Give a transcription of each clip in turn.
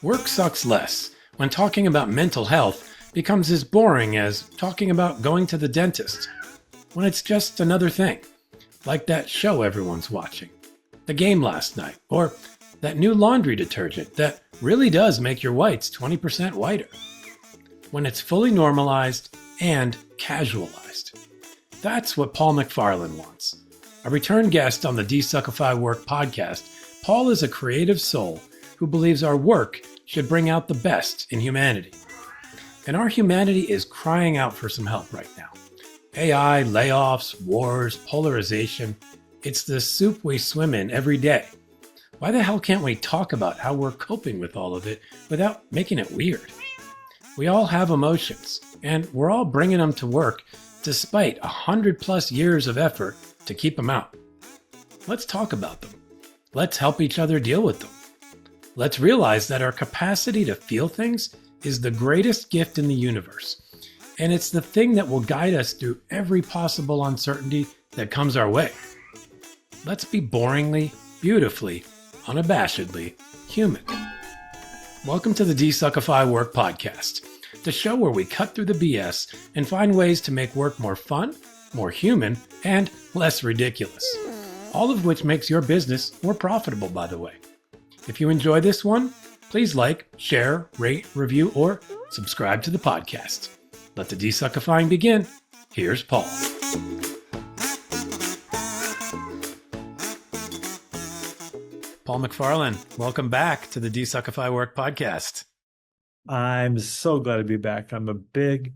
Work sucks less when talking about mental health becomes as boring as talking about going to the dentist. When it's just another thing, like that show everyone's watching, the game last night, or that new laundry detergent that really does make your whites 20% whiter. When it's fully normalized and casualized. That's what Paul MacFarlane wants. A return guest on the DesuckifyWork Podcast, Paul is a creative soul who believes our work should bring out the best in humanity. And our humanity is crying out for some help right now. AI, layoffs, wars, polarization. It's the soup we swim in every day. Why the hell can't we talk about how we're coping with all of it without making it weird? We all have emotions, and we're all bringing them to work despite 100+ years of effort to keep them out. Let's talk about them. Let's help each other deal with them. Let's realize that our capacity to feel things is the greatest gift in the universe, and it's the thing that will guide us through every possible uncertainty that comes our way. Let's be boringly, beautifully, unabashedly human. Welcome to the DesuckifyWork Podcast, the show where we cut through the BS and find ways to make work more fun, more human, and less ridiculous. All of which makes your business more profitable, by the way. If you enjoy this one, please like, share, rate, review, or subscribe to the podcast. Let the desuckifying begin. Here's Paul. Paul MacFarlane, welcome back to the DesuckifyWork Podcast. I'm so glad to be back. I'm a big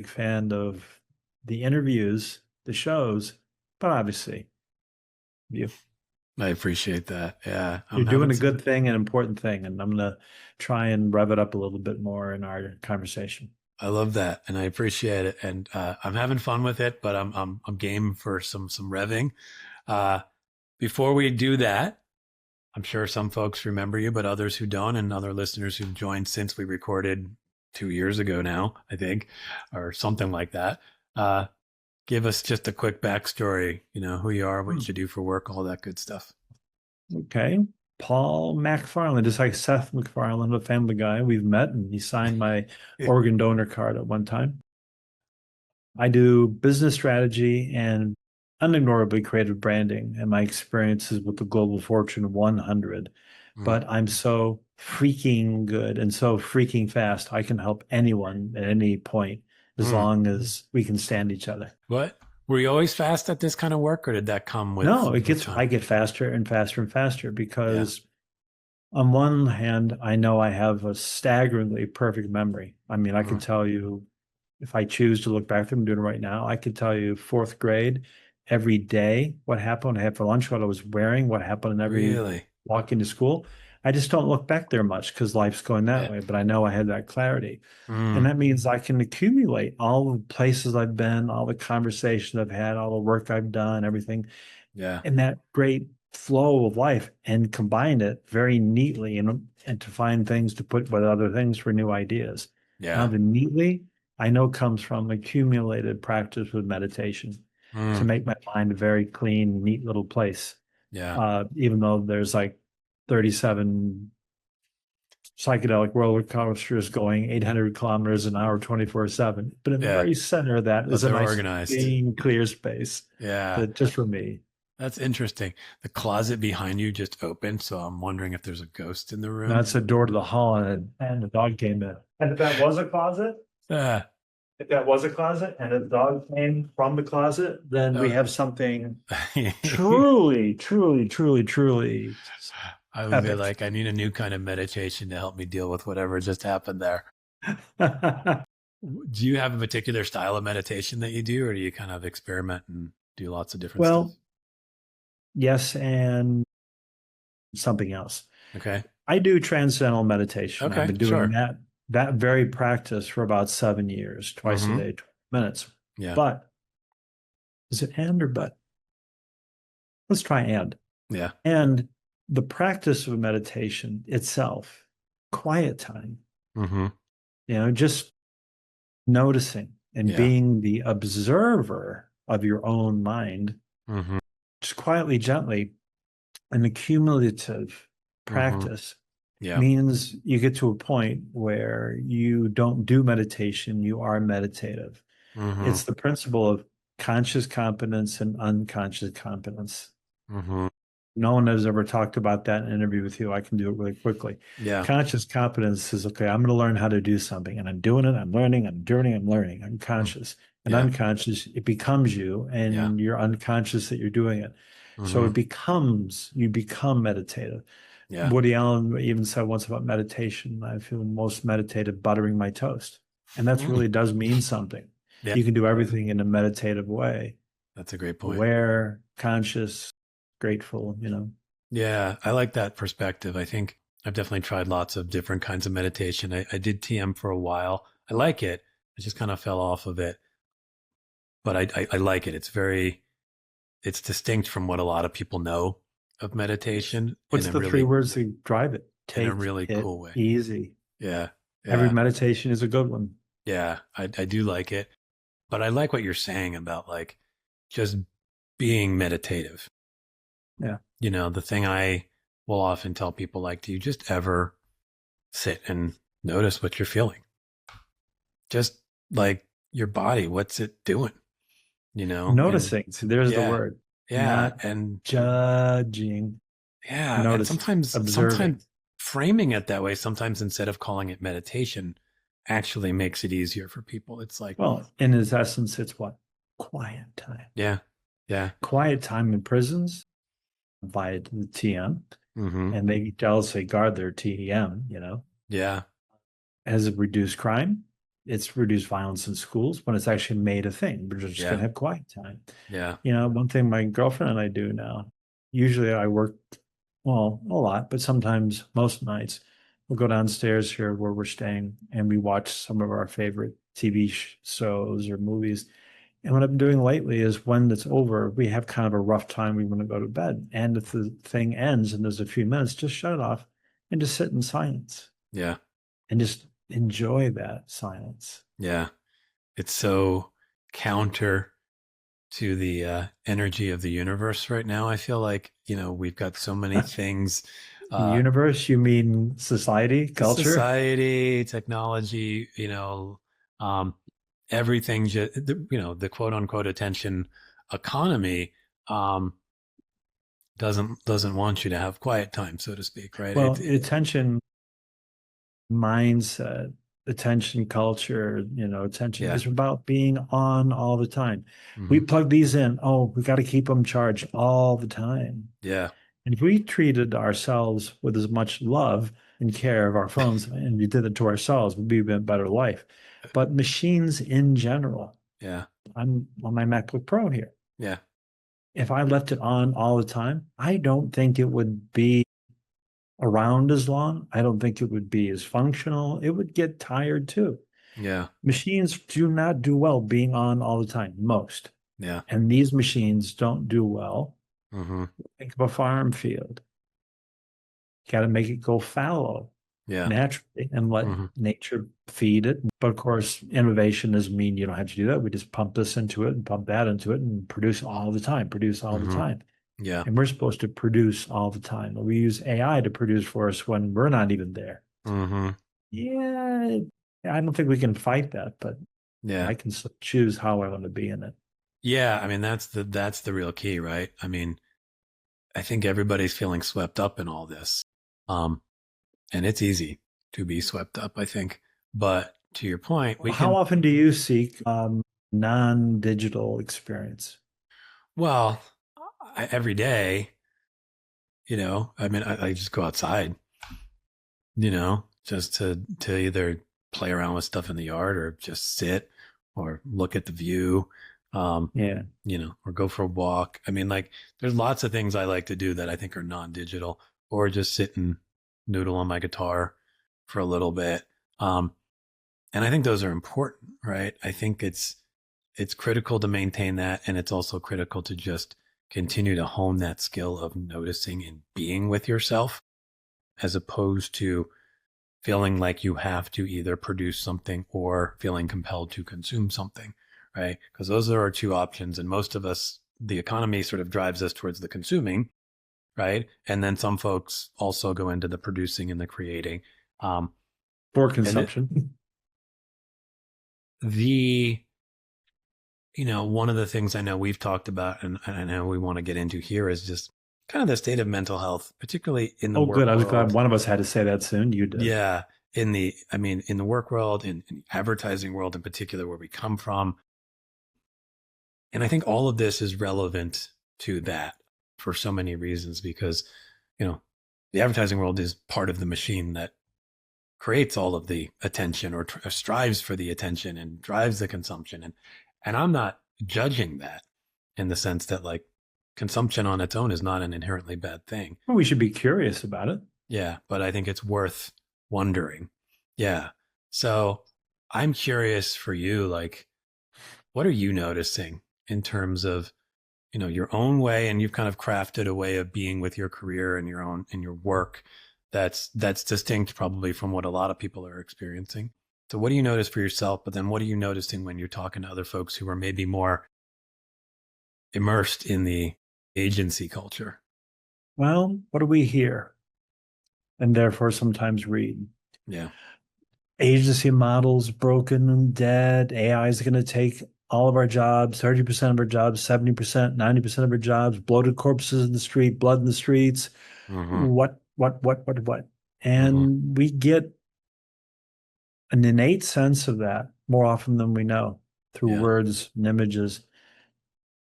fan of the interviews, the shows, but obviously you. I appreciate that. Yeah. You're doing a good thing, an important thing, and I'm going to try and rev it up a little bit more in our conversation. I love that, and I appreciate it, and I'm having fun with it, but I'm game for some revving. Before we do that, I'm sure some folks remember you, but others who don't, and other listeners who've joined since we recorded 2 years ago now, I think, or something like that. Give us just a quick backstory, who you are, what you do for work, all that good stuff. Okay. Paul MacFarlane, just like Seth MacFarlane, a Family Guy. We've met, and he signed my organ donor card at one time. I do business strategy and unignorably creative branding, and my experiences with the Global Fortune 100. But I'm so freaking good and so freaking fast. I can help anyone at any point as long as we can stand each other. What? Were you always fast at this kind of work, or did that come with? No, I get faster and faster and faster because on one hand, I know I have a staggeringly perfect memory. I mean, I can tell you, if I choose to look back, I'm doing it right now, I could tell you 4th grade, every day, what happened, I had for lunch, what I was wearing, what happened in every walk into school. I just don't look back there much because life's going that way, but I know I had that clarity. And that means I can accumulate all the places I've been, all the conversations I've had, all the work I've done, everything. And that great flow of life, and combine it very neatly and to find things to put with other things for new ideas. Now, the neatly, I know comes from accumulated practice with meditation to make my mind a very clean, neat little place. Even though there's like 37 psychedelic roller coasters going 800 kilometers an hour, 24/7. But in the very center of that is a nice, organized, clean, clear space. Just for me. That's interesting. The closet behind you just opened, so I'm wondering if there's a ghost in the room. That's a door to the hall, and the dog came in. And if that was a closet, and the dog came from the closet, then we have something truly I would be like, I need a new kind of meditation to help me deal with whatever just happened there. Do you have a particular style of meditation that you do, or do you kind of experiment and do lots of different stuff? Yes, and something else. Okay. I do transcendental meditation. Okay, I've been doing that very practice for about 7 years, twice a day, 20 minutes. But is it and or but? Let's try and. And the practice of meditation itself, quiet time, just noticing and being the observer of your own mind, just quietly, gently, an accumulative practice Yeah. means you get to a point where you don't do meditation, you are meditative. Mm-hmm. It's the principle of conscious competence and unconscious competence. Mm-hmm. No one has ever talked about that in an interview with you. I can do it really quickly. Yeah. Conscious competence is okay, I'm going to learn how to do something and I'm doing it. I'm learning, I'm doing, I'm learning. I'm Mm. conscious. And Yeah. unconscious, it becomes you Yeah. and you're unconscious that you're doing it. So Mm-hmm. you become meditative. Yeah. Woody Allen even said once about meditation, I feel most meditative buttering my toast. And that Mm. really does mean something. Yeah. You can do everything in a meditative way, That's a great point. aware, conscious, grateful, you know. Yeah. I like that perspective. I think I've definitely tried lots of different kinds of meditation. I did TM for a while. I like it. I just kind of fell off of it, but I like it. It's distinct from what a lot of people know of meditation What's the three words that drive it? in a Take really it cool way. easy. Yeah. Every Yeah. meditation is a good one. Yeah. I do like it, but I like what you're saying about like just being meditative. Yeah. You know, the thing I will often tell people, like, do you just ever sit and notice what you're feeling? Just like your body, what's it doing? You know, and Noticing. See, there's the yeah, word. yeah, Not and judging. yeah, and Noticing. sometimes Observing. framing it that way, sometimes instead of calling it meditation, actually makes it easier for people. It's like, Well, in its essence, it's what? Quiet time. yeah, yeah, Quiet time in prisons via the TM. mm-hmm, And they jealously guard their TEM, you know. yeah, Has it reduced crime? It's reduced violence in schools when it's actually made a thing. We're just going yeah, to have quiet time. yeah, You know, one thing my girlfriend and I do now, usually I work, well, a lot, but sometimes most nights we'll go downstairs here where we're staying and we watch some of our favorite TV shows or movies. And what I'm doing lately is when it's over, we have kind of a rough time. We want to go to bed. And if the thing ends and there's a few minutes, just shut it off and just sit in silence yeah, and just enjoy that silence. yeah. It's so counter to the energy of the universe right now. I feel like, you know, we've got so many things, uh, Universe, you mean society, culture? society, technology, you know, um, everything, you know, the quote unquote attention economy um, doesn't want you to have quiet time, so to speak, right? Well, attention mindset, attention culture, you know, attention Yeah. is about being on all the time. We Hmm. plug these in. Oh, we got to keep them charged all the time. Yeah. And if we treated ourselves with as much love and care of our phones and we did it to ourselves, we'd be a better life. But machines in general, Yeah. I'm on my MacBook Pro here. Yeah. If I left it on all the time, I don't think it would be around as long. I don't think it would be as functional. It would get tired too. Yeah. Machines do not do well being on all the time, most. Yeah. And these machines don't do well. Hmm. Think of a farm field. You got to make it go fallow Yeah. naturally and let Hmm. nature feed it. But of course, innovation doesn't mean you don't have to do that. We just pump this into it and pump that into it and produce all the time, produce all the Hmm. time. Yeah. And we're supposed to produce all the time. We use AI to produce for us when we're not even there. Hmm. Yeah, I don't think we can fight that, but Yeah. I can choose how I want to be in it. Yeah. I mean, that's the real key, right? I mean, I think everybody's feeling swept up in all this. Um, and it's easy to be swept up, I think. But to your point, we How can, often do you seek non-digital experience? well, every day, you know, I mean, I just go outside, you know, just to either play around with stuff in the yard or just sit or look at the view, Yeah. you know, or go for a walk. I mean, like, there's lots of things I like to do that I think are non-digital, or just sit and noodle on my guitar for a little bit. And I think those are important, right? I think it's critical to maintain that, and it's also critical to just continue to hone that skill of noticing and being with yourself, as opposed to feeling like you have to either produce something or feeling compelled to consume something, right? Because those are our two options. And most of us, the economy sort of drives us towards the consuming, right? And then some folks also go into the producing and the creating. For And consumption. one of the things I know we've talked about and I know we want to get into here is just kind of the state of mental health, particularly in the Oh, good. work I was glad world. one of us had to say that soon. You did. Yeah. In the work world, in the advertising world in particular, where we come from. And I think all of this is relevant to that for so many reasons because, the advertising world is part of the machine that creates all of the attention or strives for the attention and drives the consumption. And I'm not judging that in the sense that like consumption on its own is not an inherently bad thing. Well, we should be curious about it. Yeah, but I think it's worth wondering. Yeah. So I'm curious for you, like, what are you noticing in terms of, your own way, and you've kind of crafted a way of being with your career and your work that's distinct probably from what a lot of people are experiencing. So what do you notice for yourself? But then what are you noticing when you're talking to other folks who are maybe more immersed in the agency culture? Well, what do we hear? And therefore sometimes read. Yeah. Agency models broken and dead. AI is going to take all of our jobs, 30% of our jobs, 70%, 90% of our jobs, bloated corpses in the street, blood in the streets. Mm-hmm. What? Mm-hmm. And we get an innate sense of that more often than we know through Yeah. words and images.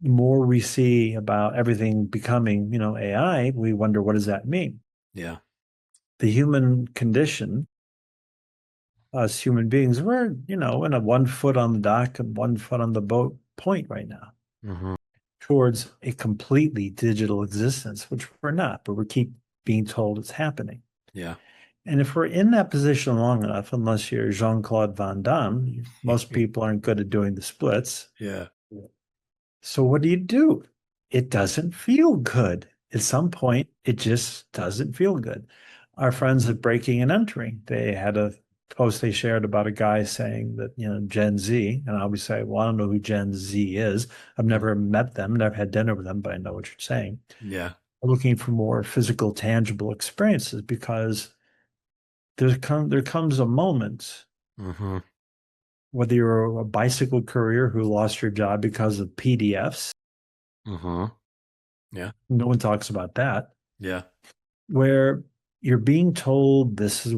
The more we see about everything becoming, AI, we wonder, what does that mean? Yeah. The human condition, us human beings, we're, in a 1 foot on the dock and 1 foot on the boat point right now Mm-hmm. towards a completely digital existence, which we're not, but we keep being told it's happening. Yeah. And if we're in that position long enough, unless you're Jean-Claude Van Damme, most people aren't good at doing the splits. Yeah. So what do? It doesn't feel good. At some point, it just doesn't feel good. Our friends at Breaking and Entering, they had a post they shared about a guy saying that, Gen Z, and I always say, well, I don't know who Gen Z is. I've never met them, never had dinner with them, but I know what you're saying. Yeah. Looking for more physical, tangible experiences because there comes a moment, Mm-hmm. whether you're a bicycle courier who lost your job because of PDFs, Mm-hmm. Yeah. no one talks about that, Yeah. where you're being told this is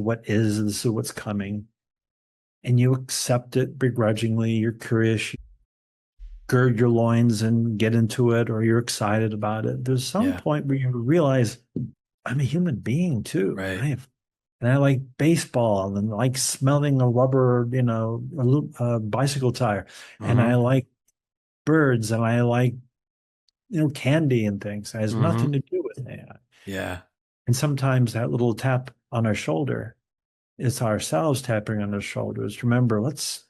what's coming, and you accept it begrudgingly. You're curious, you gird your loins and get into it, or you're excited about it. There's some Yeah. point where you realize I'm a human being too. Right. And I like baseball and like smelling a rubber, bicycle tire. And Mm-hmm. I like birds and I like, candy and things. It has Mm-hmm. nothing to do with AI. Yeah. And sometimes that little tap on our shoulder is ourselves tapping on our shoulders. Remember, let's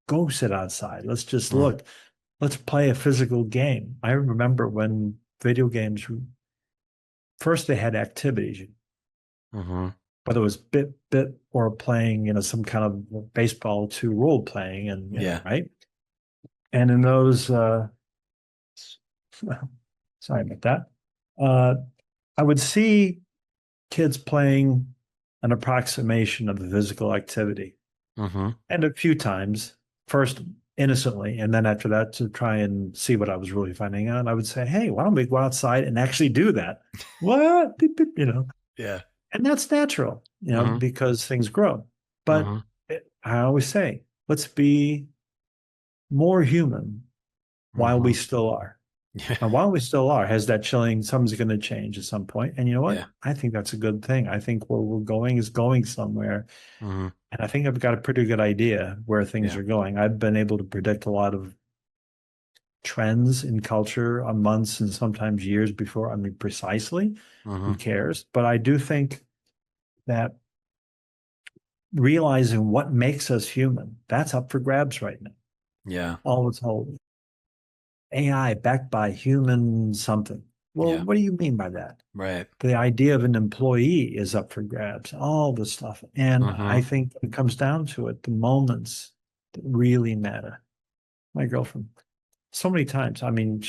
go sit outside. Let's just Mm-hmm. look. Let's play a physical game. I remember when video games first they had activities, Mm-hmm. whether it was bit or playing, some kind of baseball to role playing and Yeah. right. And in those sorry about that. I would see kids playing an approximation of the physical activity. Mm-hmm. And a few times, first innocently, and then after that to try and see what I was really finding out, I would say, hey, why don't we go outside and actually do that? What? Beep, beep, Yeah. And that's natural, Mm-hmm. because things grow. But Mm-hmm. I always say, let's be more human while Mm-hmm. we still are. Yeah. And while we still are, has that chilling, something's going to change at some point. And you know what? Yeah. I think that's a good thing. I think where we're going is going somewhere. Mm-hmm. And I think I've got a pretty good idea where things Yeah. are going. I've been able to predict a lot of trends in culture on months and sometimes years before. I mean, precisely, Mm-hmm. who cares? But I do think that realizing what makes us human, that's up for grabs right now. Yeah. All it's whole AI backed by human something. Well, Yeah. what do you mean by that? Right. The idea of an employee is up for grabs, all this stuff. And Mm-hmm. I think it comes down to it, the moments that really matter. My girlfriend, so many times, I mean,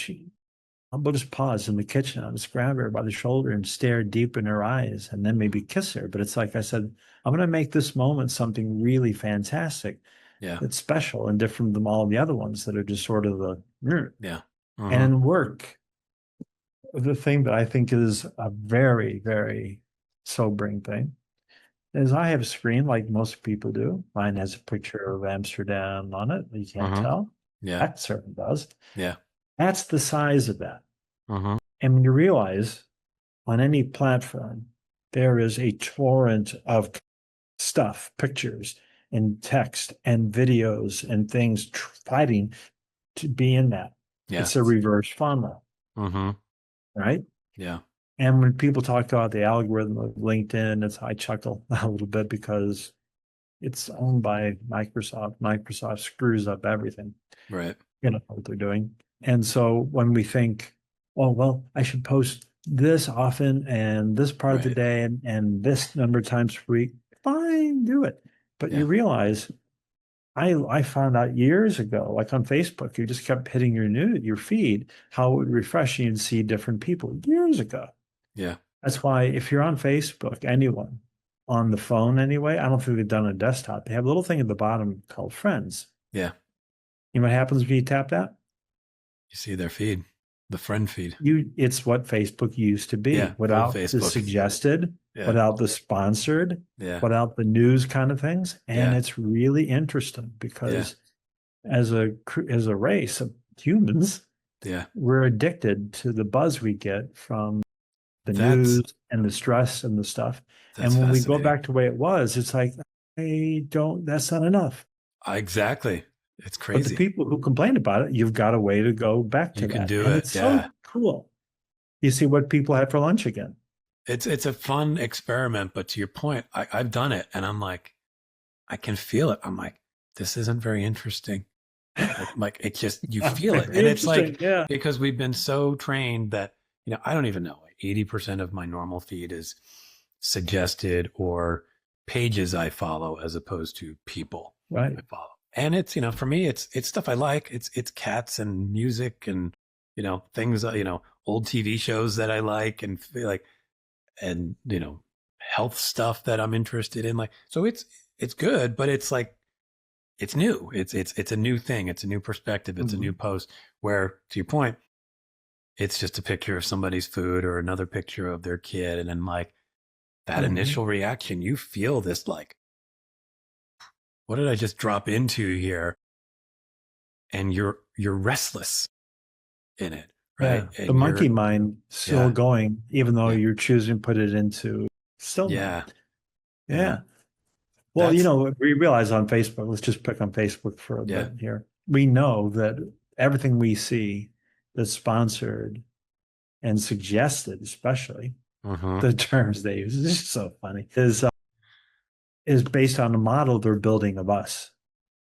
We'll just pause in the kitchen. I'll just grab her by the shoulder and stare deep in her eyes and then maybe kiss her. But it's like I said, I'm going to make this moment something really fantastic. Yeah. That's special and different from all the other ones that are just sort of the, Yeah. and in work, the thing that I think is a very, very sobering thing is I have a screen like most people do. Mine has a picture of Amsterdam on it. You can't tell. Yeah. That certainly does. Yeah. That's the size of that. And when you realize on any platform, there is a torrent of stuff, pictures and text and videos and things fighting to be in that. Yeah. It's a reverse funnel. Right? Yeah. And when people talk about the algorithm of LinkedIn, I chuckle a little bit because it's owned by Microsoft. Microsoft screws up everything. Right. You know what they're doing. And so when we think, oh, well, I should post this often and this part of the day and this number of times per week, fine, do it. But you realize I found out years ago, like on Facebook, you just kept hitting your feed, how it would refresh you and see different people years ago. Yeah. That's why if you're on Facebook, anyone on the phone anyway, I don't think they've done a desktop. They have a little thing at the bottom called Friends. Yeah. You know what happens when you tap that? You see their feed, the friend feed. It's what Facebook used to be, without the suggested, without the sponsored, without the news kind of things. And it's really interesting because as a race of humans, we're addicted to the buzz we get from the news and the stress and the stuff. And when we go back to the way it was, it's like, that's not enough. Exactly. It's crazy. But the people who complain about it, you've got a way to go back to that. You can do it. It's so cool. You see what people had for lunch again. It's a fun experiment, but to your point, I've done it and I'm like, I can feel it. I'm like, this isn't very interesting. Like it just, you feel it. And it's like, because we've been so trained that, I don't even know, 80% of my normal feed is suggested or pages I follow as opposed to people I follow. And it's, for me, it's stuff I like. It's cats and music and, things, old TV shows that I like and feel like, and, health stuff that I'm interested in. Like, so it's good, but it's like, it's new. It's a new thing. It's a new perspective. It's a new post where, to your point, it's just a picture of somebody's food or another picture of their kid. And then like that initial reaction, you feel this like, what did I just drop into here? And you're restless in it, right? Yeah. The monkey mind still going, even though you're choosing to put it into still. Yeah. Well, we realize on Facebook, let's just pick on Facebook for a bit here. We know that everything we see that's sponsored and suggested, especially the terms they use, this is so funny, is based on a model they're building of us.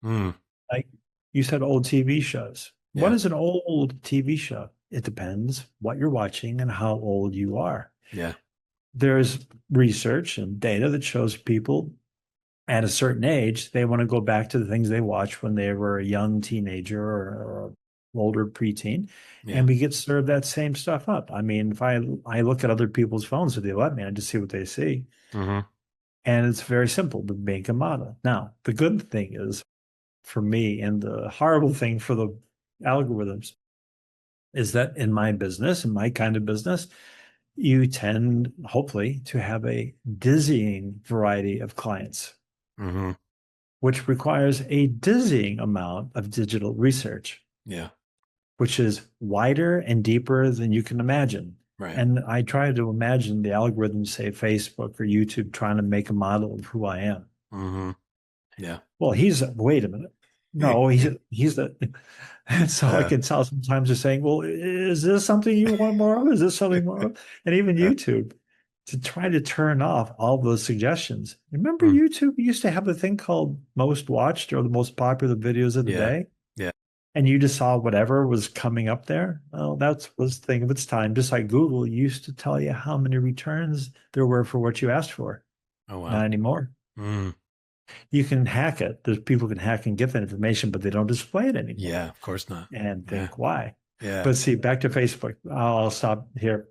Like you said, old TV shows. Yeah. What is an old TV show? It depends what you're watching and how old you are. Yeah. There's research and data that shows people at a certain age, they want to go back to the things they watched when they were a young teenager or older preteen. Yeah. And we get served that same stuff up. I mean, if I look at other people's phones, if they let me, I just see what they see. And it's very simple to make a model. Now, the good thing is for me, and the horrible thing for the algorithms, is that in my business, in my kind of business, you tend, hopefully, to have a dizzying variety of clients, which requires a dizzying amount of digital research. Yeah. Which is wider and deeper than you can imagine. Right. And I try to imagine the algorithms, say Facebook or YouTube, trying to make a model of who I am. Yeah. Well, wait a minute. No, he's the, and so I can tell sometimes they're saying, well, is this something you want more of? Is this something more of? And even YouTube, to try to turn off all those suggestions. Remember YouTube used to have a thing called most watched or the most popular videos of the day? Yeah. And you just saw whatever was coming up there. Well, that was the thing of its time. Just like Google used to tell you how many returns there were for what you asked for. Oh, wow. Not anymore. You can hack it. There's people can hack and get that information, but they don't display it anymore. Yeah, of course not. And think, why? Yeah. But see, back to Facebook. I'll stop here.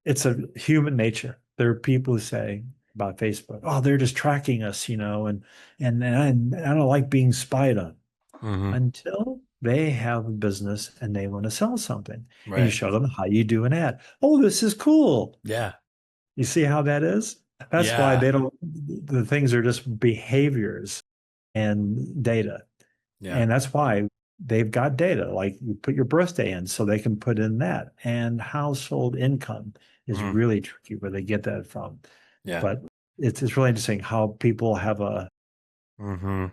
It's a human nature. There are people who say about Facebook, oh, they're just tracking us, and I don't like being spied on Hmm. until they have a business and they want to sell something. And you Right. show them how you do an ad. Oh, this is cool. Yeah. You see how that is? That's why Yeah. they don't, the things are just behaviors and data. Yeah. And that's why they've got data, like you put your birthday in so they can put in that. And household income is Mm. really tricky where they get that from. Yeah. But it's really interesting how people have a Hmm.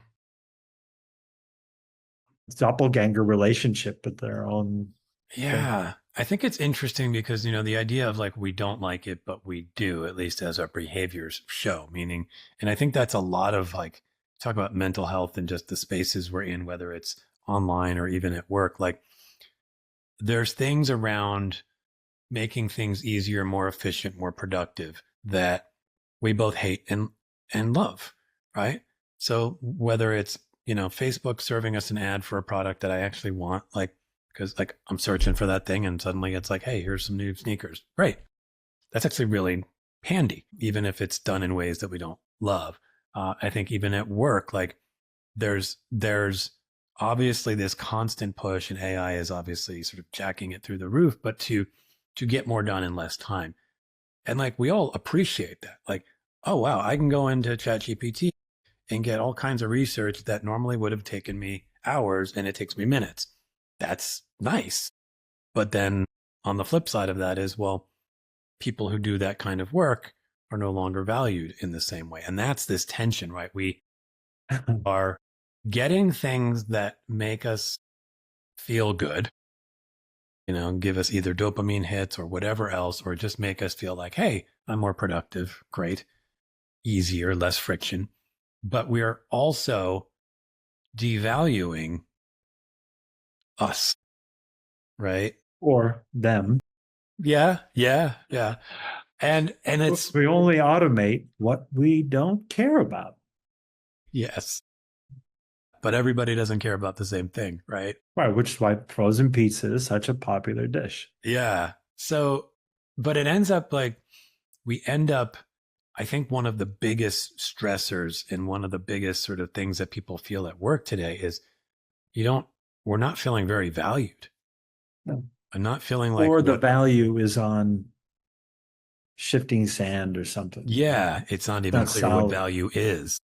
doppelganger relationship with their own thing. Yeah. I think it's interesting because, the idea of like we don't like it, but we do, at least as our behaviors show, meaning, and I think that's a lot of like, talk about mental health and just the spaces we're in, whether it's online or even at work. Like, there's things around making things easier, more efficient, more productive that we both hate and love, right? So whether it's, Facebook serving us an ad for a product that I actually want, like, because like I'm searching for that thing and suddenly it's like, hey, here's some new sneakers. Great. That's actually really handy, even if it's done in ways that we don't love. I think even at work, like there's obviously this constant push, and AI is obviously sort of jacking it through the roof, but to get more done in less time. And like we all appreciate that. Like, oh wow, I can go into ChatGPT and get all kinds of research that normally would have taken me hours and it takes me minutes. That's nice. But then on the flip side of that is, well, people who do that kind of work are no longer valued in the same way. And that's this tension, right? We are getting things that make us feel good, give us either dopamine hits or whatever else, or just make us feel like, hey, I'm more productive. Great. Easier, less friction. But we are also devaluing us, right? Or them. Yeah, yeah, yeah. And it's We only automate what we don't care about. yes, but everybody doesn't care about the same thing, right? Right, which is why frozen pizza is such a popular dish. Yeah. So, but it ends up like we end up, I think one of the biggest stressors and one of the biggest sort of things that people feel at work today is you don't, we're not feeling very valued. No. I'm not feeling like Or the what, value is on shifting sand or something. yeah, it's not even Not clear what solid. value is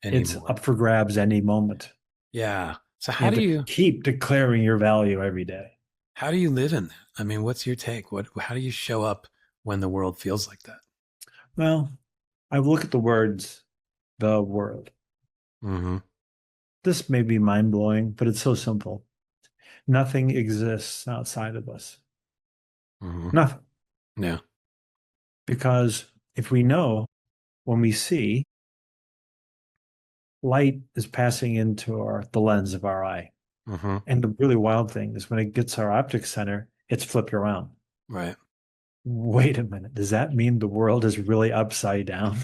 It's anymore. up for grabs any moment. Yeah. So You have to keep declaring your value every day. how do you live in that? I mean, what's your take? How do you show up when the world feels like that? Well, I look at the words, the world. Mm-hmm. This may be mind blowing, but it's so simple. Nothing exists outside of us. Mm-hmm. Nothing. Yeah. Because if we know when we see, light is passing into the lens of our eye. Mm-hmm. And the really wild thing is when it gets our optic center, it's flipped around. Right. Wait a minute. Does that mean the world is really upside down?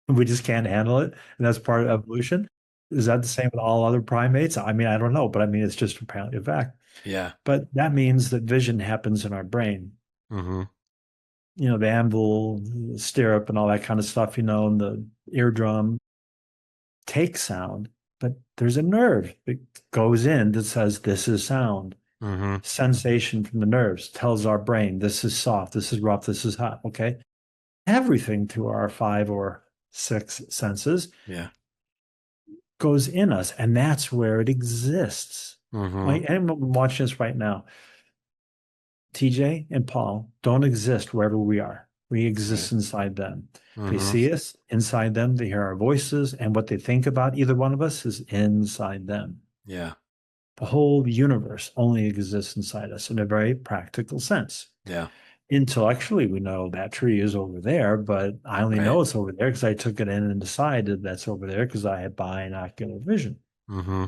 We just can't handle it. And that's part of evolution. Is that the same with all other primates? I mean, I don't know, but I mean, it's just apparently a fact. Yeah. But that means that vision happens in our brain. Mm-hmm. The anvil, the stirrup, and all that kind of stuff, and the eardrum take sound, but there's a nerve that goes in that says this is sound. Mm-hmm. Sensation from the nerves tells our brain this is soft, this is rough, this is hot. Okay. Everything through our 5 or 6 senses Yeah. goes in us, and that's where it exists. Mm-hmm. Like anyone watching this right now, TJ and Paul don't exist wherever we are. We exist Right. inside them. They Mm-hmm. see us inside them, they hear our voices, and what they think about either one of us is inside them. Yeah. The whole universe only exists inside us in a very practical sense. Yeah. Intellectually, we know that tree is over there, but I only Right. know it's over there because I took it in and decided that's over there because I had binocular vision. Mm-hmm.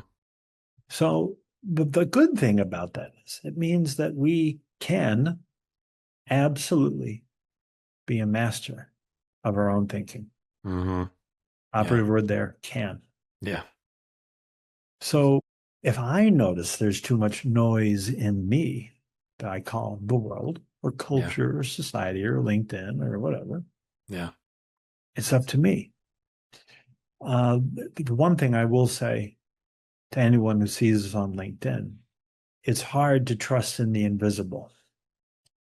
So the good thing about that is it means that we can absolutely be a master of our own thinking. Mm-hmm. Operative word there, can. Yeah. So If I notice there's too much noise in me that I call the world or Yeah. culture or society or LinkedIn or whatever, Yeah. it's up to me. The one thing I will say to anyone who sees us on LinkedIn, it's hard to trust in the invisible.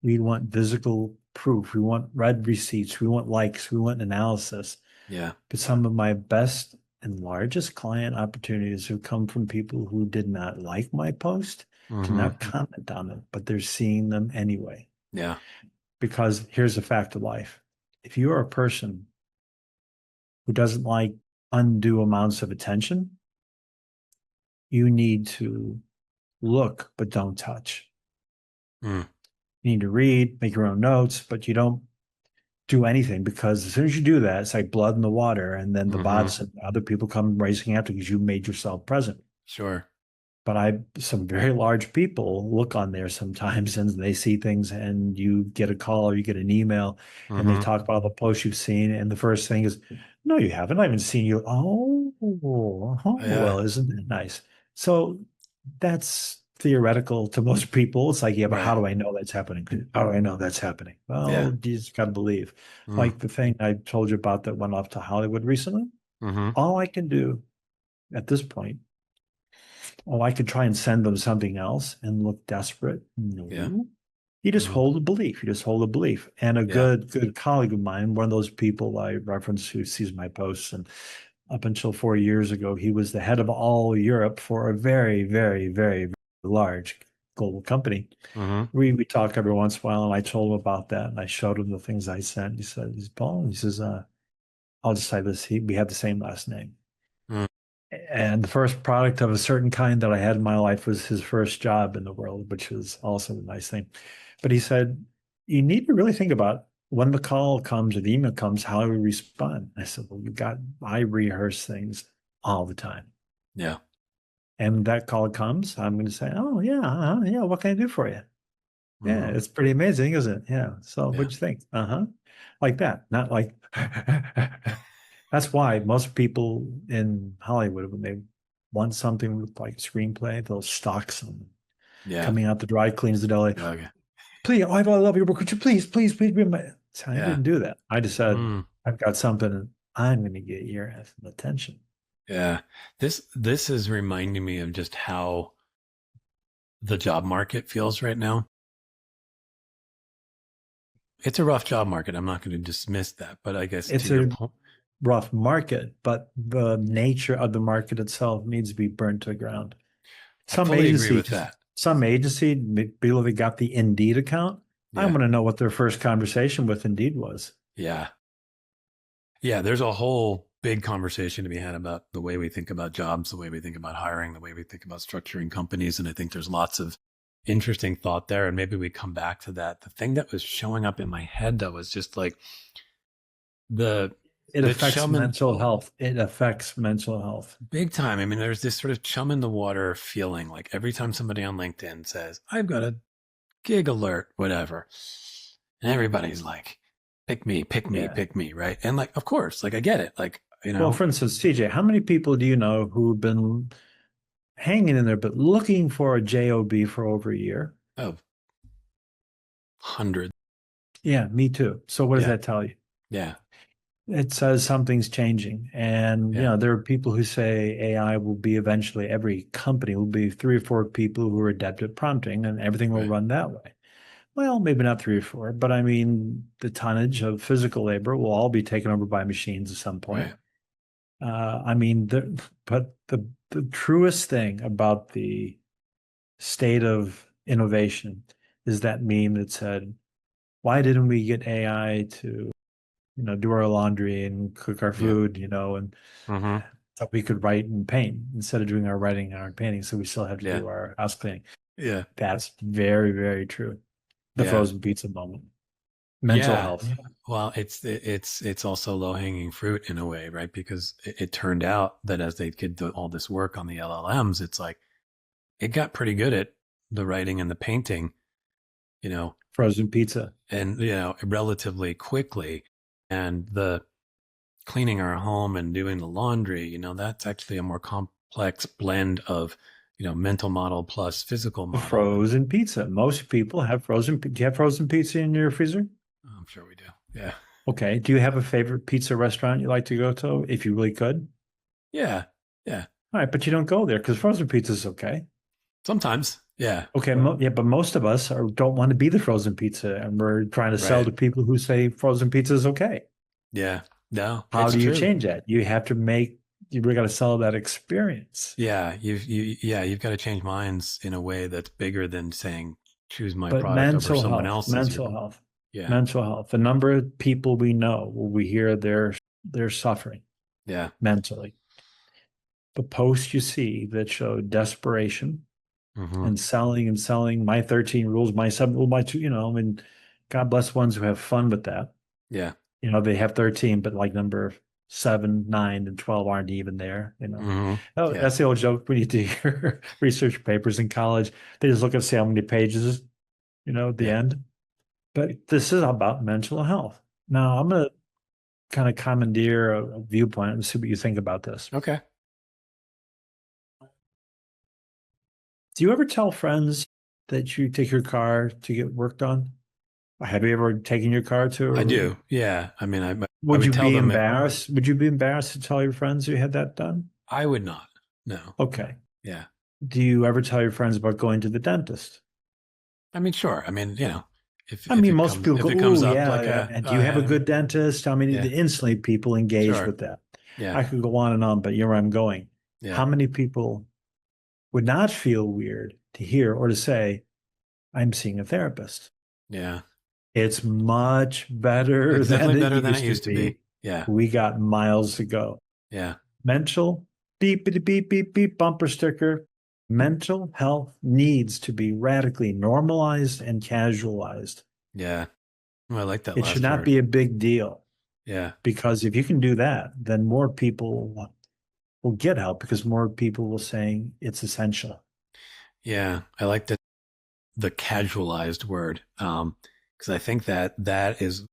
We want physical proof. We want read receipts. We want likes. We want analysis. Yeah. But some of my best and largest client opportunities have come from people who did not like my post, did Mm-hmm. not comment on it, but they're seeing them anyway. Yeah. Because here's a fact of life. If you are a person who doesn't like undue amounts of attention, you need to look, but don't touch. Mm. You need to read, make your own notes, but you don't do anything because as soon as you do that, it's like blood in the water. And then the Mm-hmm. bots and other people come racing after because you made yourself present. Sure. But some very large people look on there sometimes and they see things and you get a call or you get an email and they Mm-hmm. talk about all the posts you've seen. And the first thing is, no, you haven't. I haven't seen you. Oh, Yeah. well, isn't that nice? So that's theoretical to most people. It's like, yeah, but Right. how do I know that's happening? How do I know that's happening? Yeah. Well, you just got to believe. Mm. Like the thing I told you about that went off to Hollywood recently. Mm-hmm. All I can do at this point, oh, I could try and send them something else and look desperate. Yeah. No. You just Mm. hold a belief. You just hold a belief. And a Yeah. good colleague of mine, one of those people I reference who sees my posts, and up until 4 years ago, he was the head of all Europe for a very, very, very large global company. Mm-hmm. We talk every once in a while, and I told him about that, and I showed him the things I sent. He said, "He's Paul." He says, "I'll just say this: we have the same last name." Mm. And the first product of a certain kind that I had in my life was his first job in the world, which was also a nice thing. But he said, you need to really think about when the call comes or the email comes, how we respond. I said, well, I rehearse things all the time. Yeah. And when that call comes, I'm going to say, oh, yeah, yeah, what can I do for you? Yeah, Mm-hmm. it's pretty amazing, isn't it? Yeah. So Yeah. what'd you think? Uh-huh. Like that, not like that's why most people in Hollywood, when they want something with like a screenplay, they'll stalk someone Yeah. coming out the dry cleans the deli. Okay. Please, oh, I love your book. Could you please be my. So I Yeah. didn't do that. I just said, Mm. I've got something and I'm going to get your attention. Yeah. This is reminding me of just how the job market feels right now. It's a rough job market. I'm not going to dismiss that, but I guess to It's your a point, rough market, but the nature of the market itself needs to be burnt to the ground. I Some fully agree agency, with that. some agency, people that got the Indeed account, I Yeah. want to know what their first conversation with Indeed was. Yeah. Yeah. There's a whole big conversation to be had about the way we think about jobs, the way we think about hiring, the way we think about structuring companies. And I think there's lots of interesting thought there. And maybe we come back to that. The thing that was showing up in my head though was just like the It the affects chum in mental health. It affects mental health. big time. I mean, there's this sort of chum in the water feeling like every time somebody on LinkedIn says, I've got a gig alert, whatever. And everybody's like, Yeah. pick me, right? And like, of course, like I get it. Like, Well, for instance, TJ, how many people do you know who've been hanging in there but looking for a job for over a year? oh, hundreds. Yeah, me too. So what does Yeah. that tell you? Yeah. It says something's changing. And, Yeah. there are people who say AI will be eventually, every company will be three or four people who are adept at prompting and everything will Right. run that way. Well, maybe not three or four, but I mean, the tonnage of physical labor will all be taken over by machines at some point. Right. I mean, but the truest thing about the state of innovation is that meme that said, why didn't we get AI to do our laundry and cook our Yeah. food, and Mm-hmm. that we could write and paint instead of doing our writing and our painting. So we still have to Yeah. do our house cleaning. Yeah. That's very, very true. The Yeah. frozen pizza moment. Mental Yeah. health. Well, it's also low hanging fruit in a way, right? Because it turned out that as they did all this work on the LLMs, it's like it got pretty good at the writing and the painting, you know, Frozen pizza. and relatively quickly. And the cleaning our home and doing the laundry, that's actually a more complex blend of mental model plus physical model. Frozen pizza. Most people have frozen. Do you have frozen pizza in your freezer? I'm sure we do. Yeah. Okay. Do you have a favorite pizza restaurant you like to go to if you really could? Yeah. Yeah. All right, but you don't go there because frozen pizza is okay. Sometimes. Yeah. Okay, yeah, but most of us don't want to be the frozen pizza, and we're trying to sell Right. to people who say frozen pizza is okay. Yeah. No, How it's do you true. change that? You have to you got to sell that experience. Yeah. You've got to change minds in a way that's bigger than saying choose my But product over someone else's. mental health, Yeah. mental health. The number of people we know, we hear they're suffering Yeah. mentally. The posts you see that show desperation Mm-hmm. and selling my 13 rules, my 7 rules, my 2, I mean, God bless ones who have fun with that. Yeah. They have 13, but like number 7, 9, and 12 aren't even there. Mm-hmm. Oh, Yeah. that's the old joke when you do your research papers in college. They just look and see how many pages, at the Yeah. end. But this is about mental health. Now, I'm going to kind of commandeer a viewpoint and see what you think about this. Okay. Do you ever tell friends that you take your car to get work done? Have you ever taken your car to? I do. Yeah. I mean, I Would would you tell be them embarrassed? Would you be embarrassed to tell your friends you had that done? I would not. No. Okay. Yeah. Do you ever tell your friends about going to the dentist? I mean, sure. I mean, if Most people go, if it comes "Ooh, up yeah, like yeah. And do you have a good dentist?" I mean, Yeah. instantly people engage Sure. with that. Yeah. I could go on and on, but you're where I'm going. Yeah. How many people would not feel weird to hear or to say, "I'm seeing a therapist"? Yeah. It's much better It's than definitely it better than it used used to to be. be. Yeah. We got miles to go. Yeah. Mental, beep, beep, beep, beep, beep, bumper sticker. Mental health needs to be radically normalized and casualized. Yeah. Well, I like that It last should not word. be a big deal. Yeah. Because if you can do that, then more people will get help because more people will say it's essential. Yeah. I like the casualized word. Because I think that is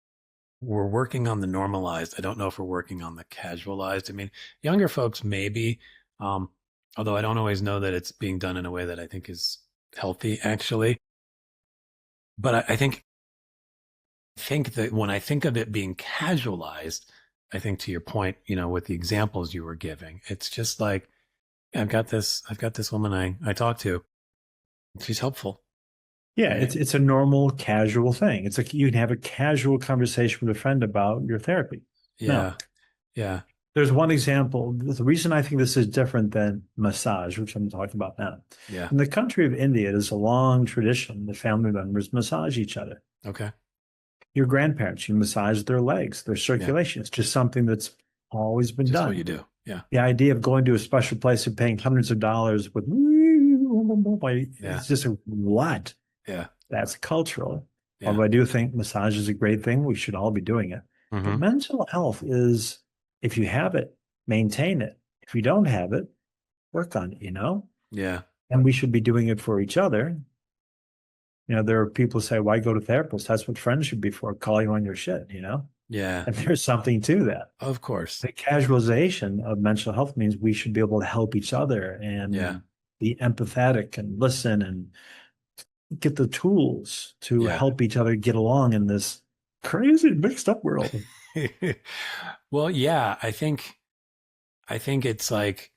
we're working on the normalized. I don't know if we're working on the casualized. I mean, younger folks maybe, although I don't always know that it's being done in a way that I think is healthy actually. But I think that when I think of it being casualized, I think to your point, with the examples you were giving, it's just like I've got this woman I talk to. She's helpful. Yeah, right? It's a normal, casual thing. It's like you can have a casual conversation with a friend about your therapy. Yeah. No. Yeah. There's one example. The reason I think this is different than massage, which I'm talking about now. Yeah. In the country of India, there's a long tradition. The family members massage each other. Okay. Your grandparents, you massage their legs, their circulation. Yeah. It's just something that's always been just done. What you do. Yeah. The idea of going to a special place and paying hundreds of dollars with it's just a what? Yeah. That's cultural. Yeah. Although I do think massage is a great thing. We should all be doing it. Mm-hmm. But mental health is, if you have it, maintain it. If you don't have it, work on it, Yeah. And we should be doing it for each other. There are people who say, why go to therapists? That's what friends should be for, calling on your shit, Yeah. And there's something to that. Of course. The casualization of mental health means we should be able to help each other and be empathetic and listen and get the tools to help each other get along in this crazy mixed up world. Well, yeah, I think it's like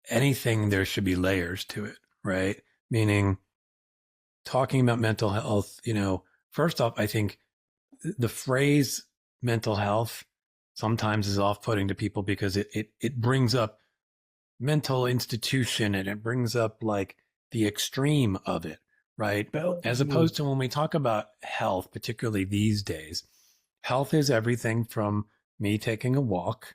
anything, there should be layers to it, right? Meaning talking about mental health, first off, I think the phrase mental health sometimes is off-putting to people because it brings up mental institution and it brings up like the extreme of it, right? As opposed to when we talk about health, particularly these days, health is everything from me taking a walk,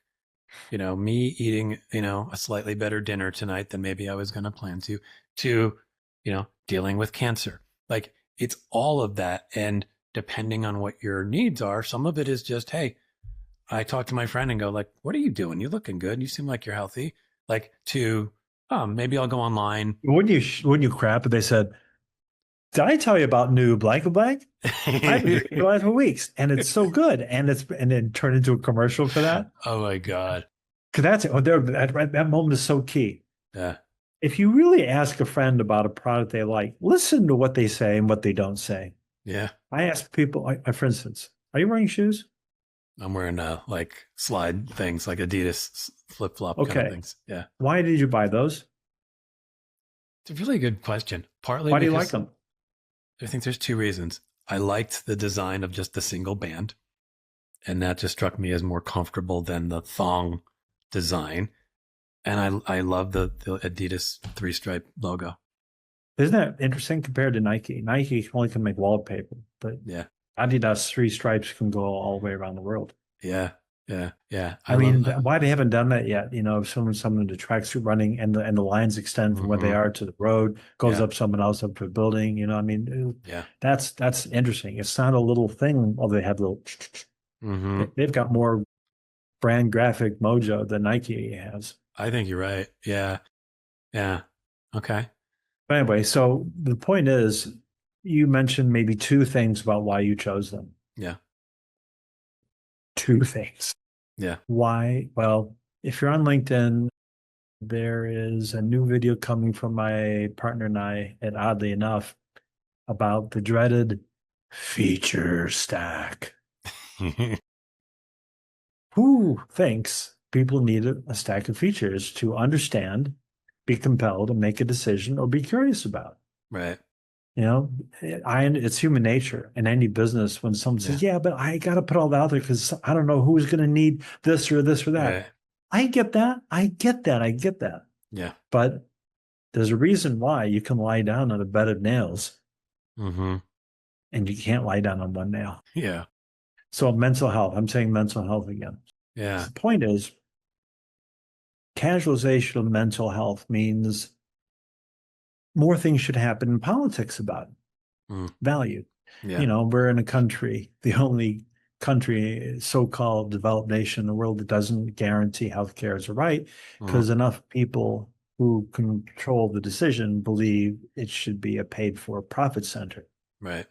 me eating, a slightly better dinner tonight than maybe I was going to plan to, dealing with cancer. Like it's all of that. And depending on what your needs are, some of it is just, hey, I talk to my friend and go like, what are you doing? You're looking good. You seem like you're healthy. Like to, maybe I'll go online. Wouldn't you crap if they said, did I tell you about new blank and blank? I've been drinking it for weeks and it's so good. And then turn into a commercial for that. Oh my God. Because that moment is so key. Yeah. if you really ask a friend about a product they like, listen to what they say and what they don't say. Yeah. I ask people, for instance, are you wearing shoes? I'm wearing like slide things, like Adidas flip flop kind of Okay. things. Yeah. Why did you buy those? It's a really good question. Partly Why do you like because them? I think there's two reasons. I liked the design of just the single band, and that just struck me as more comfortable than the thong design. And I love the Adidas three stripe logo. Isn't that interesting compared to Nike? Nike only can make wallpaper, but Yeah. Adidas three stripes can go all the way around the world. Yeah. Yeah. Yeah. I mean, why they haven't done that yet? You know, if someone to tracksuit running and the lines extend from where they are to the road, goes Yeah. up someone else up to a building. You know, I mean, Yeah. that's interesting. It's not a little thing. Although they have little, Mm-hmm. they've got more brand graphic mojo than Nike has. I think you're right. Yeah. Yeah. Okay. But anyway, so the point is, you mentioned maybe two things about why you chose them. Yeah. Two things. Yeah. Why? Well, if you're on LinkedIn, there is a new video coming from my partner and I, and oddly enough, about the dreaded feature stack. Who thinks people need a stack of features to understand, be compelled, and make a decision or be curious about? Right. You know, it's human nature in any business when someone Yeah. says, yeah, but I got to put all that out there because I don't know who's going to need this or this or that. Right. I get that. I get that. I get that. Yeah. But there's a reason why you can lie down on a bed of nails Mm-hmm. and you can't lie down on one nail. Yeah. So mental health, I'm saying mental health again. Yeah. The point is, casualization of mental health means more things should happen in politics about it. Mm. Value. Yeah. You know, we're in a country, the only country, so-called developed nation in the world that doesn't guarantee healthcare as a right, because enough people who control the decision believe it should be a paid-for profit center. Right.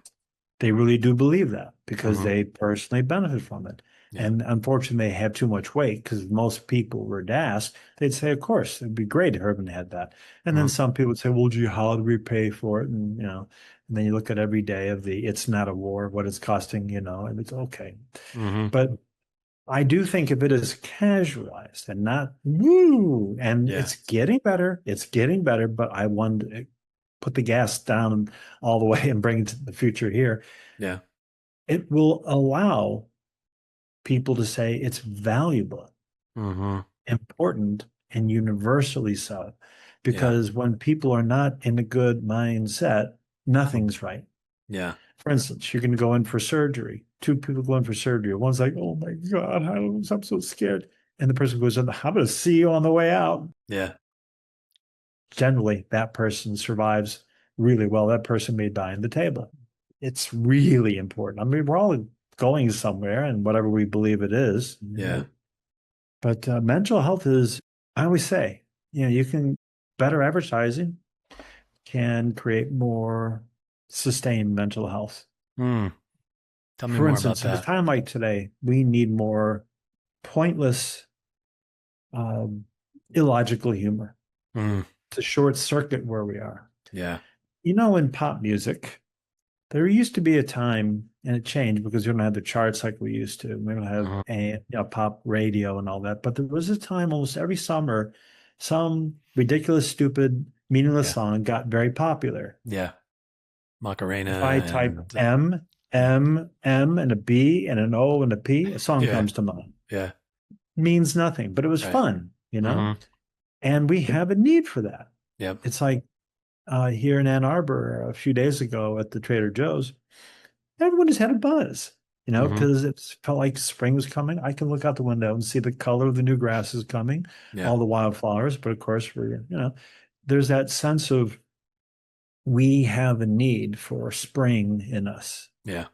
They really do believe that because they personally benefit from it. Yeah. And unfortunately, they have too much weight because most people were asked, they'd say, of course, it'd be great if everyone had that. And then some people would say, well, gee, how do we pay for it? And, you know, and then you look at every day of it's not a war, what it's costing, you know, and it's okay. But I do think if it is casualized and not woo, and it's getting better, but I want to put the gas down all the way and bring it to the future here. Yeah. It will allow people to say it's valuable, important, and universally so. Because when people are not in a good mindset, nothing's right. Yeah. For instance, you're going to go in for surgery. Two people go in for surgery. One's like, oh my God, I'm so scared. And the person goes, I'm going to see you on the way out. Yeah. Generally, that person survives really well. That person may die on the table. It's really important. I mean, we're all going somewhere and whatever we believe it is. Yeah. But mental health is, I always say, you know, you can, better advertising can create more sustained mental health. Tell me For more instance, about at that. a time like today, we need more pointless, illogical humor to short circuit where we are. Yeah. You know, in pop music, there used to be a time, and it changed because we don't have the charts like we used to. We don't have pop radio and all that. But there was a time almost every summer, some ridiculous, stupid, meaningless song got very popular. Yeah. Macarena. If I type M, and a B and an O and a P, a song comes to mind. Yeah. Means nothing, but it was fun, you know? And we have a need for that. Yep. It's like here in Ann Arbor a few days ago at the Trader Joe's, everyone just had a buzz, you know, because it felt like spring was coming. I can look out the window and see the color of the new grass is coming, all the wildflowers. But of course, there's that sense of we have a need for spring in us. Yeah.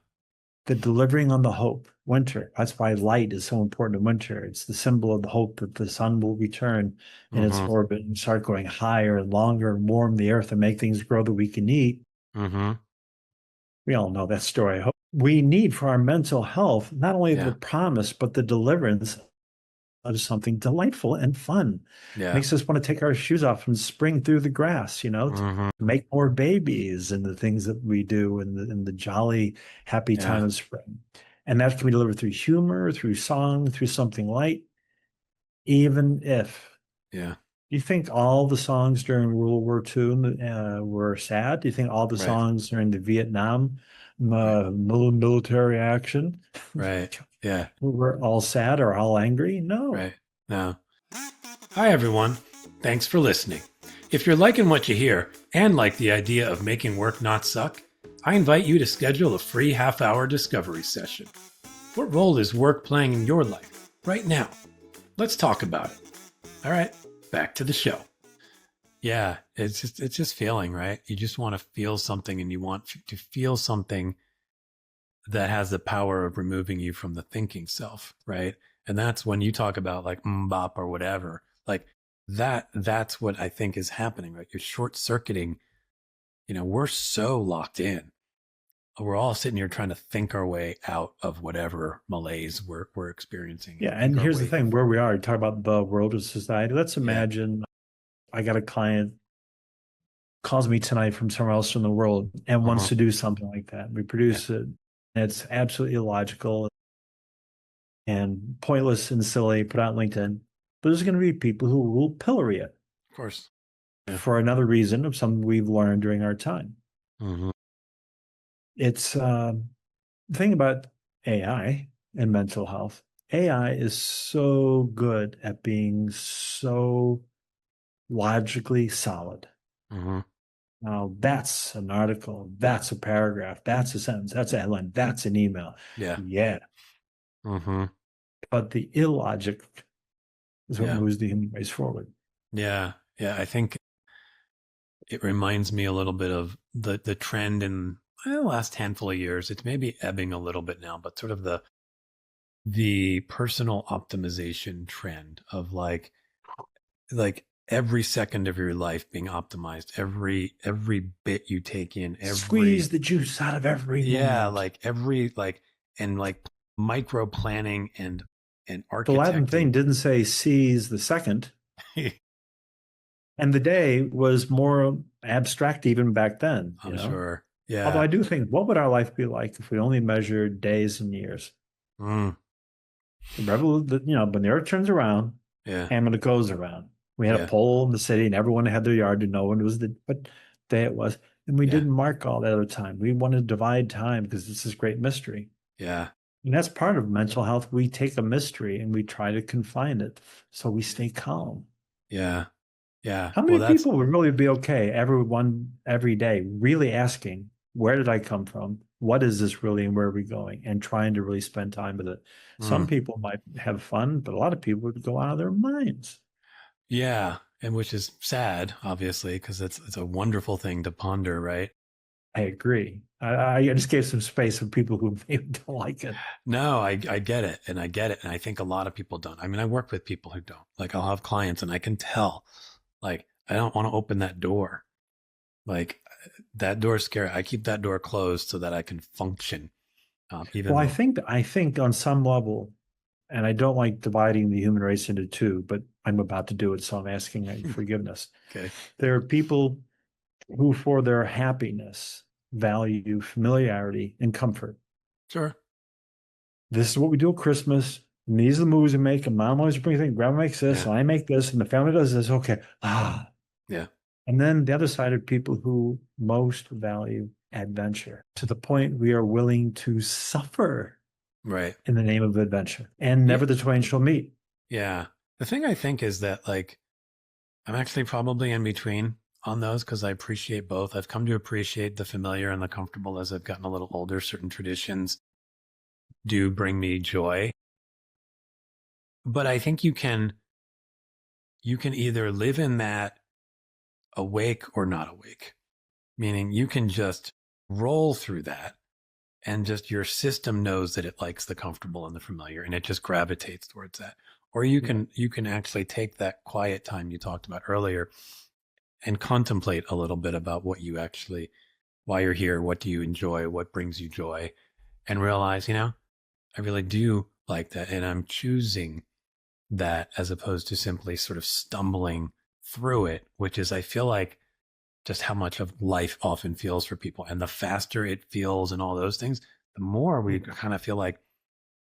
The delivering on the hope, winter. That's why light is so important in winter. It's the symbol of the hope that the sun will return in its orbit and start going higher and longer and warm the earth and make things grow that we can eat. We all know that story. We need for our mental health, not only the promise, but the deliverance is something delightful and fun. Yeah. Makes us want to take our shoes off and spring through the grass, to Hmm. make more babies and the things that we do in the jolly, happy Yeah. time of spring. And that can be delivered through humor, through song, through something light, even if Yeah. you think all the songs during World War II were sad? Do you think all the Right. songs during the Vietnam Right. military action Right. Yeah. were all sad or all angry? No. Right. No. Hi, everyone. Thanks for listening. If you're liking what you hear and like the idea of making work not suck, I invite you to schedule a free half-hour discovery session. What role is work playing in your life right now? Let's talk about it. All right, back to the show. Yeah, it's just feeling, right? You just want to feel something, and you want to feel something that has the power of removing you from the thinking self, right? And that's when you talk about like bop or whatever, like that's what I think is happening, right? You're short circuiting, we're so locked in. We're all sitting here trying to think our way out of whatever malaise we're experiencing. Yeah, Think and our here's the way. thing, where we are, talk about the world of society. Let's Yeah. imagine I got a client calls me tonight from somewhere else in the world and wants Uh-huh. to do something like that. We Yeah. produce it. And it's absolutely illogical and pointless and silly, put out on LinkedIn. But there's going to be people who will pillory it Of course. Yeah. for another reason of something we've learned during our time. Mm-hmm. It's the thing about AI and mental health. AI is so good at being so logically solid. Mm-hmm. Now, that's an article, that's a paragraph, that's a sentence, that's a headline, that's an email. Yeah. Yeah. Mm-hmm. But the illogic is what Yeah. moves the human race forward. Yeah. Yeah. I think it reminds me a little bit of the trend in the last handful of years. It's maybe ebbing a little bit now, but sort of the personal optimization trend of like every second of your life being optimized, every bit you take in, Squeeze the juice out of every moment. like every and like micro planning and The Latin thing architecting. didn't say seize the second. And the day was more abstract even back then, I'm sure. Yeah. Although I do think, what would our life be like if we only measured days and years? Mm, When the earth turns around yeah. and when it goes around, we had a Yeah. poll in the city and everyone had their yard to know when it was what day it was. And we Yeah. didn't mark all that other time. We wanted to divide time because it's this great mystery. Yeah. And that's part of mental health. We take a mystery and we try to confine it so we stay calm. Yeah. Yeah. How Well, many people would really be okay every day, really asking, where did I come from? What is this really and where are we going? And trying to really spend time with it. Some mm, people might have fun, but a lot of people would go out of their minds. yeah. And which is sad, obviously, because it's a wonderful thing to ponder, right? I agree. I just gave some space for people who maybe don't like it. No, I get it. And I get it. And I think a lot of people don't. I mean, I work with people who don't. Like, I'll have clients and I can tell, like, I don't want to open that door. Like, that door is scary. I keep that door closed so that I can function. Even Well, though, I think on some level, and I don't like dividing the human race into two, but I'm about to do it, so I'm asking forgiveness. okay, There are people who, for their happiness, value familiarity and comfort. sure. This is what we do at Christmas. And these are the movies we make. And mom always brings things. Grandma makes this, Yeah. and I make this, and the family does this. Okay. Yeah. And then the other side are people who most value adventure to the point we are willing to suffer Right. in the name of adventure. And Yeah. never the twain shall meet. Yeah. The thing I think is that, like, I'm actually probably in between on those because I appreciate both. I've come to appreciate the familiar and the comfortable as I've gotten a little older. Certain traditions do bring me joy. But I think you can either live in that awake or not awake, meaning you can just roll through that and just your system knows that it likes the comfortable and the familiar and it just gravitates towards that. Or you can actually take that quiet time you talked about earlier and contemplate a little bit about what you actually, why you're here, what do you enjoy, what brings you joy, and realize, I really do like that. And I'm choosing that as opposed to simply sort of stumbling through it, which is, I feel like, just how much of life often feels for people. And the faster it feels and all those things, the more we kind of feel like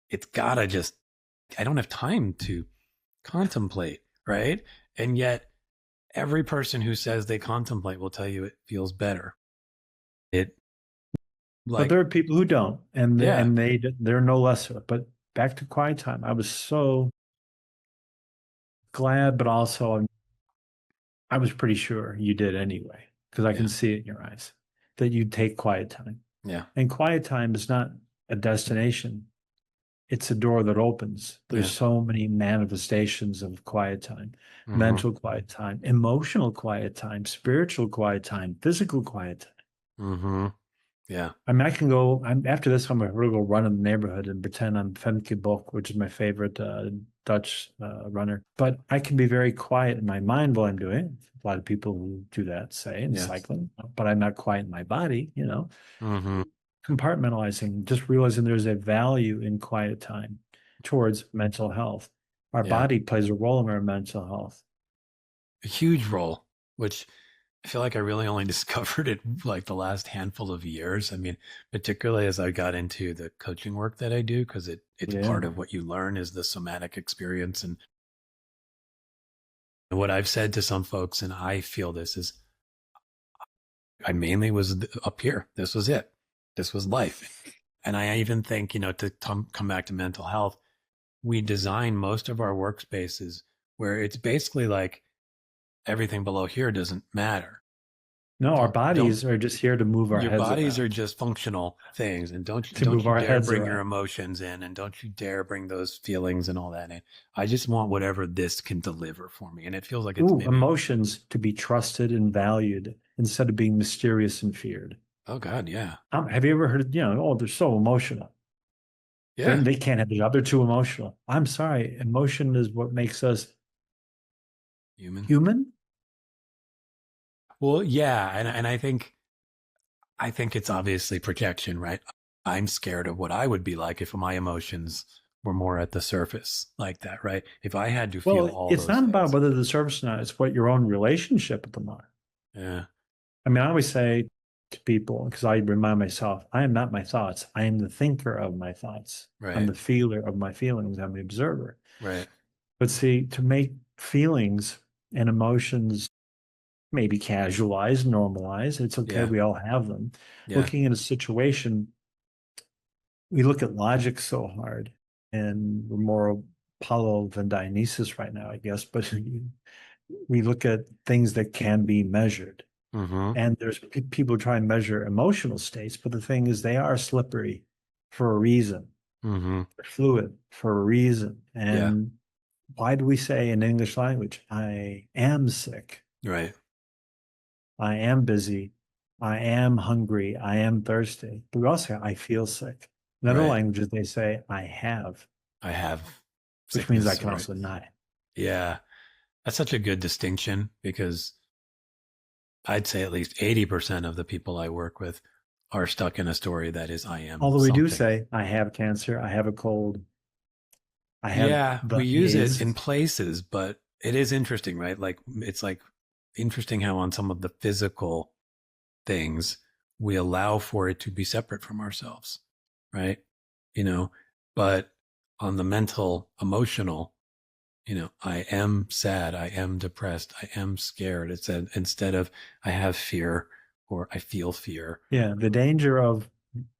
it's gotta just, I don't have time to contemplate, right? And yet every person who says they contemplate will tell you it feels better. It But there are people who don't, and Yeah. they're no lesser. But back to quiet time, I was so glad, but also I was pretty sure you did anyway, because I can see it in your eyes that you take quiet time. Yeah. And quiet time is not a destination. It's a door that opens. There's so many manifestations of quiet time, mental quiet time, emotional quiet time, spiritual quiet time, physical quiet time. Yeah. I mean, I can go, after this, I'm going to go run in the neighborhood and pretend I'm Femke Bok, which is my favorite Dutch runner. But I can be very quiet in my mind while I'm doing it. A lot of people who do that say in cycling, but I'm not quiet in my body, Compartmentalizing, just realizing there's a value in quiet time towards mental health. Our body plays a role in our mental health. A huge role, which I feel like I really only discovered it like the last handful of years. I mean, particularly as I got into the coaching work that I do, because it's part of what you learn is the somatic experience. And what I've said to some folks, and I feel this, is I mainly was up here. This was it. This was life. And I even think, to come back to mental health, we design most of our workspaces where it's basically like everything below here doesn't matter. No, our bodies are just here to move our heads around. Your bodies are just functional things. And don't you dare bring your emotions in, and don't you dare bring those feelings and all that in. I just want whatever this can deliver for me. And it feels like it's emotions to be trusted and valued instead of being mysterious and feared. Oh God, yeah. Have you ever heard, they're so emotional. Yeah. They can't have the other too emotional. I'm sorry. Emotion is what makes us human. Well, yeah. And I think it's obviously projection, right? I'm scared of what I would be like if my emotions were more at the surface like that, right? If I had to feel all those things. It's not about whether the surface or not. It's what your own relationship with them are. Yeah. I mean, I always say to people, because I remind myself, I am not my thoughts. I am the thinker of my thoughts. Right. I'm the feeler of my feelings. I'm the observer. Right. But see, to make feelings and emotions maybe casualized, normalized, it's okay. We all have them. Looking at a situation, we look at logic so hard, and we're more Apollo than Dionysus right now, I guess. But we look at things that can be measured. And there's people try and measure emotional states, but the thing is, they are slippery for a reason. They're fluid for a reason. And why do we say in English language, I am sick? Right. I am busy. I am hungry. I am thirsty. But we also say, I feel sick. In other languages, they say, I have. Which means I can also not. Yeah. That's such a good distinction, because I'd say at least 80% of the people I work with are stuck in a story that is, I am. Although we do say, I have cancer, I have a cold. We use it in places, but it is interesting, right? Like, it's like interesting how on some of the physical things, we allow for it to be separate from ourselves, right? But on the mental, emotional, I am sad, I am depressed, I am scared. It's instead of I have fear or I feel fear. Yeah, the danger of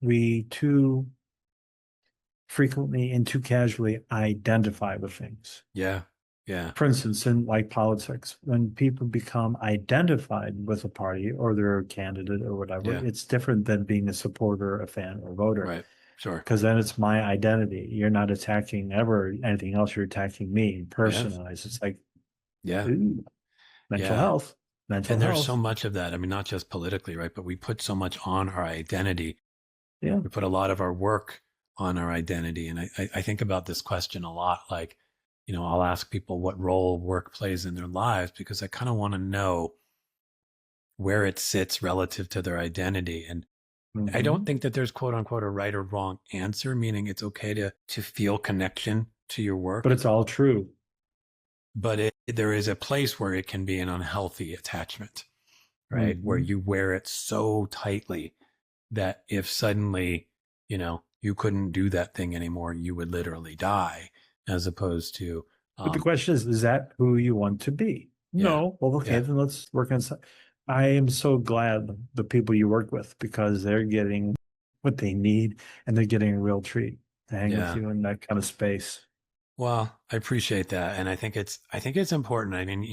we too frequently and too casually identify with things. Yeah. For instance, in like politics, when people become identified with a party or their candidate or whatever, it's different than being a supporter, a fan, or voter. Right. Sure. Because then it's my identity. You're not attacking ever anything else. You're attacking me, personalized. It's like, mental health. And there's so much of that. I mean, not just politically, right? But we put so much on our identity. Yeah. We put a lot of our work on our identity. And I think about this question a lot. Like, I'll ask people what role work plays in their lives, because I kind of want to know where it sits relative to their identity. And I don't think that there's quote unquote a right or wrong answer, meaning it's okay to feel connection to your work. But it's all true. but there is a place where it can be an unhealthy attachment, right? Where you wear it so tightly that if suddenly, you couldn't do that thing anymore, you would literally die, as opposed to, But the question is that who you want to be? yeah, No. Well, okay, yeah, then let's work on. I am so glad the people you work with, because they're getting what they need and they're getting a real treat to hang with yeah. you in that kind of space. Well, I appreciate that, and I think it's important. I mean,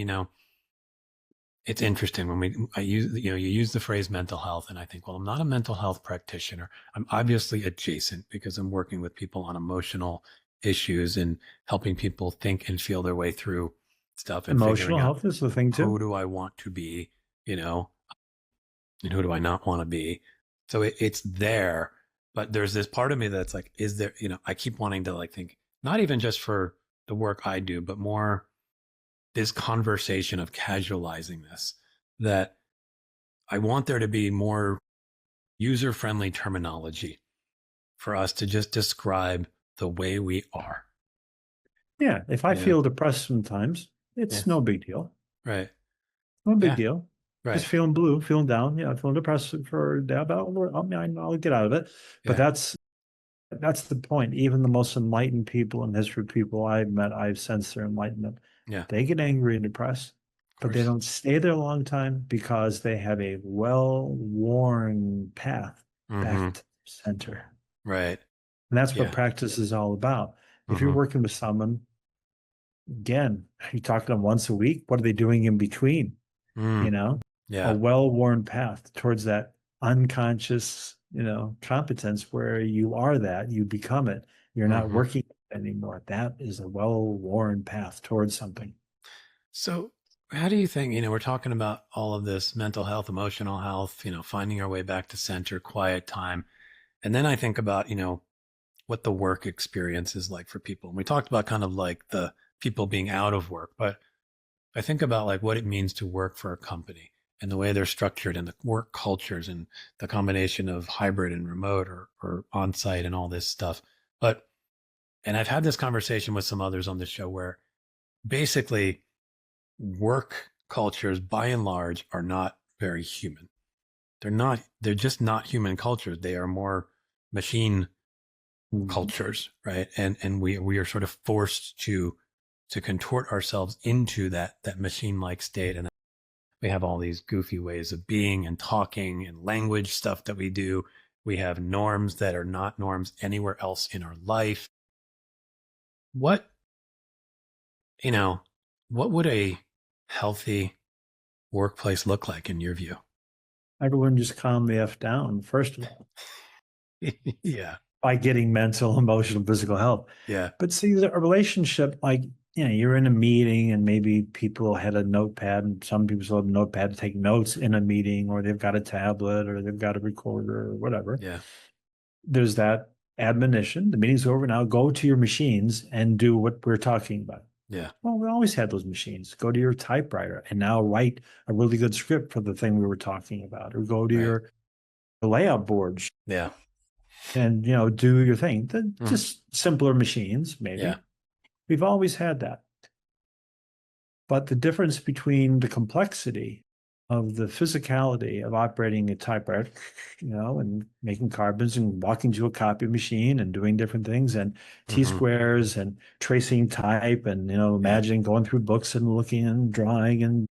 it's interesting when you use the phrase mental health, and I think, well, I'm not a mental health practitioner. I'm obviously adjacent because I'm working with people on emotional issues and helping people think and feel their way through stuff and Emotional figuring out health is the thing who too. do I want to be, you know, and who do I not want to be. So it's there, but there's this part of me that's like, is there, I keep wanting to like think, not even just for the work I do, but more this conversation of casualizing this, that I want there to be more user friendly terminology for us to just describe the way we are. Yeah. If I Yeah. feel depressed sometimes, Yeah. it's no big deal. Right. No big Yeah. deal. Right. Just feeling blue, feeling down. Yeah, feeling depressed for a day, but I'll get out of it. But Yeah. that's the point. Even the most enlightened people and history people I've met, I've sensed their enlightenment. Yeah. They get angry and depressed, Of but they course. don't stay there a long time because they have a well-worn path back Mm-hmm. to center. Right. And that's what Yeah. practice is all about. If you're Mm-hmm. working with someone, again, you talk to them once a week, what are they doing in between? Mm. You know, a Yeah. well-worn path towards that unconscious, competence where you are that, you become it. You're not Mm-hmm. working anymore. That is a well-worn path towards something. So how do you think, we're talking about all of this mental health, emotional health, finding our way back to center, quiet time. And then I think about, what the work experience is like for people. And we talked about kind of like the people being out of work, but I think about like what it means to work for a company and the way they're structured and the work cultures and the combination of hybrid and remote or on site and all this stuff. But, and I've had this conversation with some others on the show where basically work cultures by and large are not very human. They're just not human cultures. They are more machine Mhm. cultures, right? And we are sort of forced to contort ourselves into that machine like state. And we have all these goofy ways of being and talking and language stuff that we do. We have norms that are not norms anywhere else in our life. What, you know, what would a healthy workplace look like in your view? Everyone just calm the F down, first of all, Yeah. by getting mental, emotional, physical health. Yeah. But see, a relationship, like, you're in a meeting and maybe people had a notepad, and some people still have a notepad to take notes in a meeting, or they've got a tablet, or they've got a recorder, or whatever. Yeah. There's that admonition. The meeting's over now. Go to your machines and do what we're talking about. Yeah. Well, we always had those machines. Go to your typewriter and now write a really good script for the thing we were talking about, or go to Right. your layout board Yeah. and do your thing. Mhm. Just simpler machines, Yeah. maybe. We've always had that. But the difference between the complexity of the physicality of operating a typewriter, and making carbons and walking to a copy machine and doing different things and T Hmm. squares and tracing type and, Yeah. imagining going through books and looking and drawing and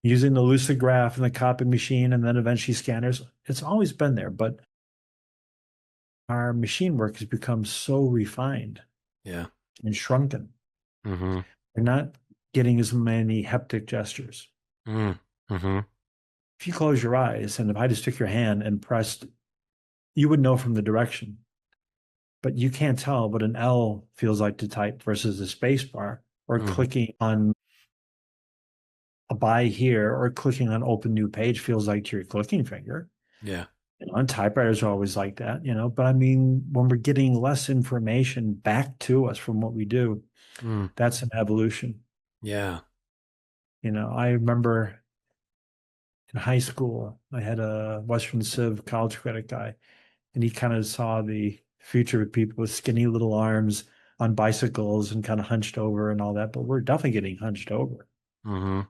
using the lucid and the copy machine and then eventually scanners. It's always been there, but our machine work has become so refined Yeah. and shrunken. Hmm. We're not getting as many haptic gestures. Mm. Hmm. If you close your eyes and if I just took your hand and pressed, you would know from the direction, but you can't tell what an L feels like to type versus a space bar or Hmm. clicking on a buy here or clicking on open new page feels like to your clicking finger. Yeah. And typewriters are always like that, but I mean, when we're getting less information back to us from what we do, Mm. that's an evolution. Yeah. I remember in high school, I had a Western Civ college credit guy, and he kind of saw the future with people with skinny little arms, on bicycles and kind of hunched over and all that, but we're definitely getting hunched over. Mm-hmm.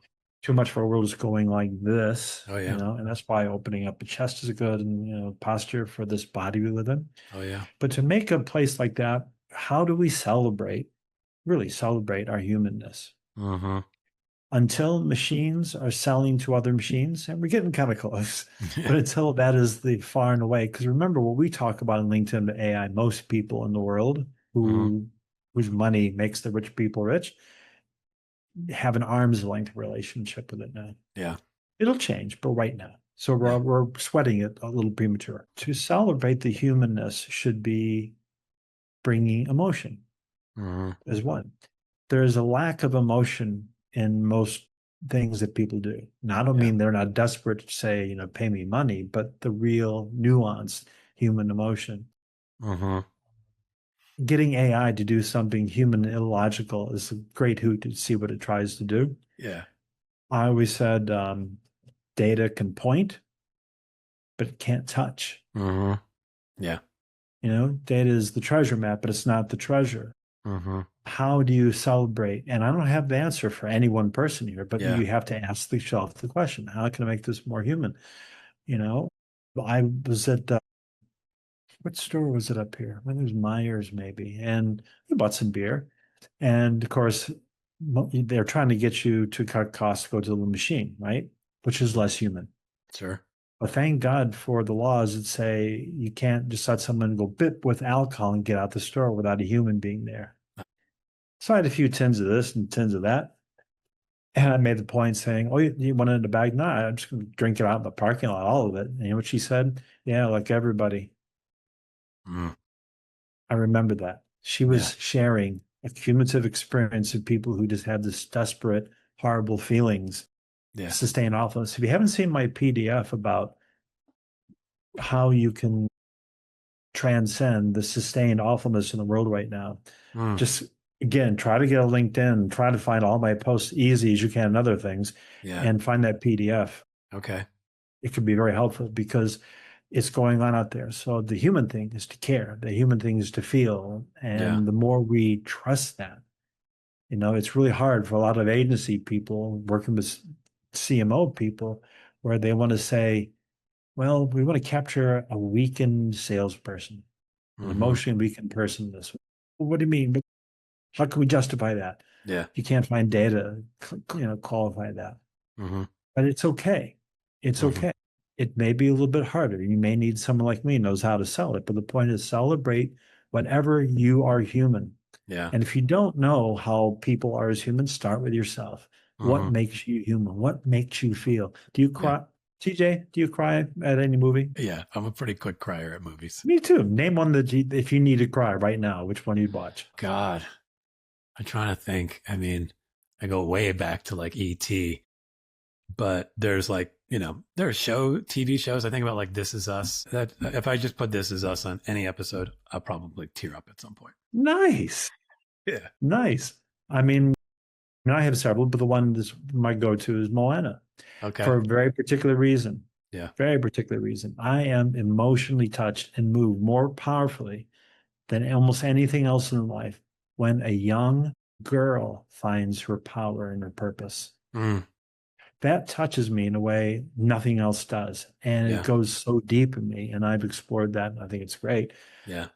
Too much of our world is going like this, Oh yeah. and that's why opening up the chest is good and, posture for this body we live in. Oh yeah. But to make a place like that, how do we really celebrate our humanness? Mm-hmm. Until machines are selling to other machines, and we're getting kind of close, but until that is the far and away, because remember what we talk about in LinkedIn AI, most people in the world Mm-hmm. whose money makes the rich people rich have an arm's length relationship with it now. Yeah. It'll change, but right now. So Yeah. we're sweating it a little premature. To celebrate the humanness should be bringing emotion Mm-hmm. as one. There is a lack of emotion in most things that people do. Now, I don't Yeah. mean they're not desperate to say, pay me money, but the real nuanced human emotion. Mm-hmm. Getting AI to do something human illogical is a great hoot to see what it tries to do. Yeah. I always said data can point, but it can't touch. Mm-hmm. Yeah. Data is the treasure map, but it's not the treasure. Mm-hmm. How do you celebrate? And I don't have the answer for any one person here, but Yeah. you have to ask yourself the question, how can I make this more human? I was at what store was it up here? I think it was Myers maybe, and we bought some beer. And of course, they're trying to get you to cut costs, go to the machine, right? Which is less human. Sure. But thank God for the laws that say you can't just let someone go bip with alcohol and get out the store without a human being there. So I had a few tins of this and tins of that. And I made the point saying, "Oh, you want it in the bag? No, I'm just going to drink it out in the parking lot, all of it." And you know what she said? Yeah, like everybody. Mm. I remember that. She Yeah. was sharing a cumulative experience of people who just had this desperate, horrible feelings, Yeah. sustained awfulness. If you haven't seen my PDF about how you can transcend the sustained awfulness in the world right now, Mm. just again, try to get a LinkedIn, try to find all my posts easy as you can and other things, Yeah. and find that PDF. Okay. It could be very helpful because it's going on out there. So the human thing is to care. The human thing is to feel. Yeah. And the more we trust that, it's really hard for a lot of agency people working with CMO people where they want to say, well, we want to capture a weakened salesperson, an Mm-hmm. emotionally weakened person this way. Well, what do you mean? But how can we justify that? Yeah. You can't find data, qualify that. Mm-hmm. But it's okay. It's Mm-hmm. okay. It may be a little bit harder. You may need someone like me who knows how to sell it. But the point is celebrate whenever you are human. Yeah. And if you don't know how people are as humans, start with yourself. What Mm-hmm. makes you human? What makes you feel? Do you Yeah. cry? TJ, do you cry at any movie? Yeah. I'm a pretty quick crier at movies. Me too. Name one that if you need to cry right now, which one you'd watch? God, I'm trying to think. I mean, I go way back to like E.T., but there's like, there are TV shows. I think about like This Is Us. That if I just put This Is Us on any episode, I'll probably tear up at some point. Nice. Yeah. Nice. I mean, I have several, but the one that's my go-to is Moana Okay. for a very particular reason. Yeah. Very particular reason. I am emotionally touched and moved more powerfully than almost anything else in life when a young girl finds her power and her purpose. Mm. That touches me in a way nothing else does. And Yeah. it goes so deep in me. And I've explored that. And I think it's great. Yeah.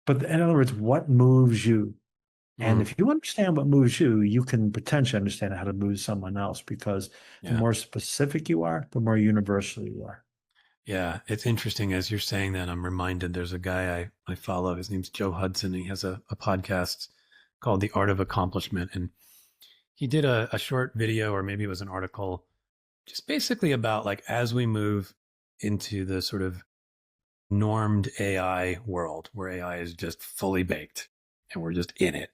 But in other words, what moves you? And Mm. if you understand what moves you, you can potentially understand how to move someone else because the Yeah. more specific you are, the more universal you are. Yeah. It's interesting as you're saying that. I'm reminded there's a guy I follow. His name's Joe Hudson. He has a podcast called The Art of Accomplishment. And he did a short video, or maybe it was an article, just basically about like as we move into the sort of normed AI world where AI is just fully baked and we're just in it,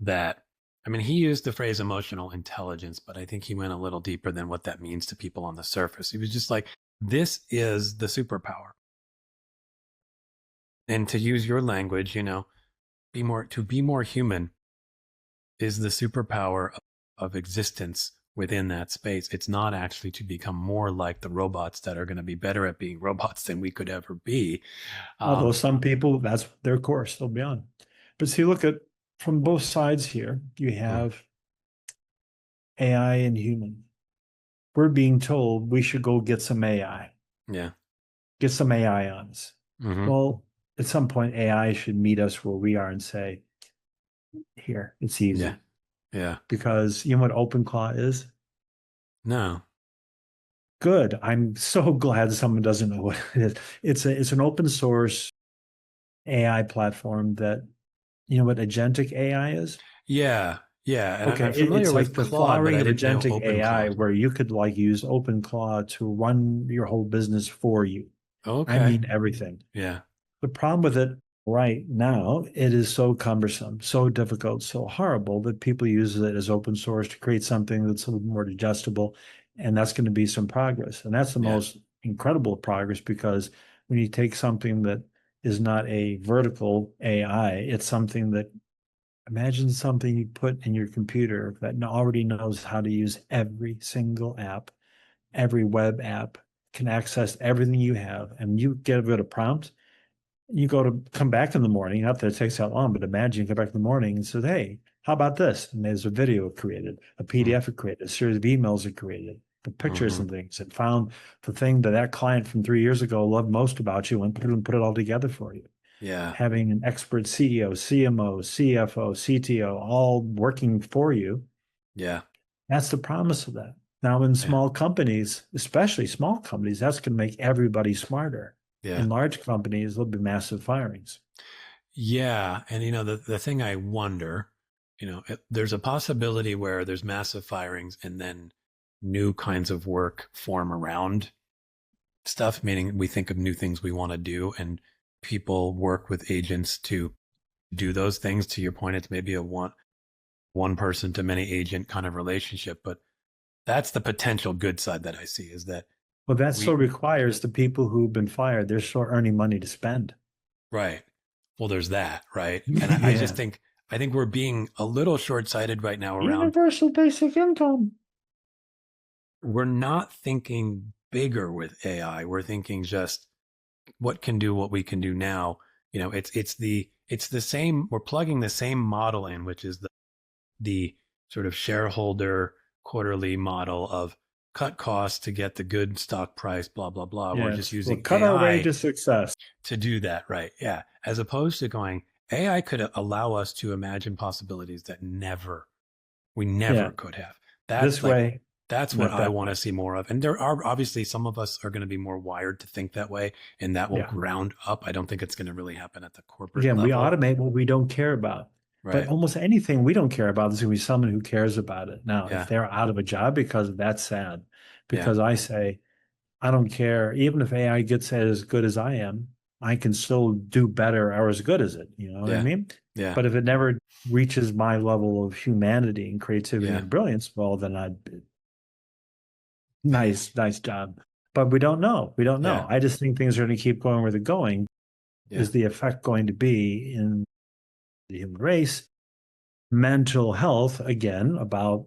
that I mean, he used the phrase emotional intelligence, but I think he went a little deeper than what that means to people on the surface. He was just like, this is the superpower. And to use your language, be more human is the superpower of existence within that space. It's not actually to become more like the robots that are going to be better at being robots than we could ever be. Although some people, that's their course they'll be on. But see, look at from both sides here, you have AI and human. We're being told we should go get some AI, Yeah. get some AI on us. Mm-hmm. Well, at some point, AI should meet us where we are and say, here, it's Yeah. easy. Yeah. Because you know what OpenClaw is? No. Good. I'm so glad someone doesn't know what it is. It's an open source AI platform that you know what agentic AI is? Yeah. Yeah. And I'm Okay, familiar it's like with the Claude, but flowering I of didn't know agentic AI OpenClaw. where you could like use OpenClaw to run your whole business for you. I Okay. mean everything. Yeah. The problem with it right now, it is so cumbersome, so difficult, so horrible that people use it as open source to create something that's a little more digestible. And that's going to be some progress. And that's the Yeah. most incredible progress because when you take something that is not a vertical AI, it's something that imagine something you put in your computer that already knows how to use every single app, every web app, can access everything you have, and you give it a prompt you go to come back in the morning, not that it takes that long, but imagine you come back in the morning and said, hey, how about this? And there's a video created, a PDF created, a series of emails are created, the pictures Mm-hmm. and things, and found the thing that that client from 3 years ago loved most about you and put it all together for you. Yeah. Having an expert CEO, CMO, CFO, CTO, all working for you. Yeah. That's the promise of that. Now, in Yeah. small companies, especially small companies, that's going to make everybody smarter. Yeah. In large companies, there'll be massive firings. Yeah. And the thing I wonder, there's a possibility where there's massive firings and then new kinds of work form around stuff, meaning we think of new things we want to do and people work with agents to do those things. To your point, it's maybe a one person to many agent kind of relationship, but that's the potential good side that I see is that Well, that we still requires the people who've been fired, they're still earning money to spend. right. Well, there's that, right? And I just Yeah. think we're being a little short-sighted right now around Universal basic income. we're not thinking bigger with AI. We're thinking just what can do what we can do now. It's the same. We're plugging the same model in, which is the sort of shareholder quarterly model of cut costs to get the good stock price, blah blah blah. We're just Yes. We'll using cut our way AI to success. to do that, right? Yeah, as opposed to going AI could allow us to imagine possibilities that we never Yeah. could have. That's This like way, that's what not I that want way. to see more of. And there are obviously some of us are going to be more wired to think that way, and that will Yeah. ground up. I don't think it's going to really happen at the corporate Again, we level. automate what we don't care about. But Right. almost anything we don't care about, there's going to be someone who cares about it. Now, if Yeah. they're out of a job because that's sad, Yeah. because I say, I don't care. Even if AI gets as good as I am, I can still do better or as good as it. You know what I Yeah. mean? Yeah. But if it never reaches my level of humanity and creativity Yeah. and brilliance, well, then I'd nice job. But we don't know. We don't Yeah. know. I just think things are going to keep going where they're going. Yeah. Is the effect going to be in the human race? Mental health, again, about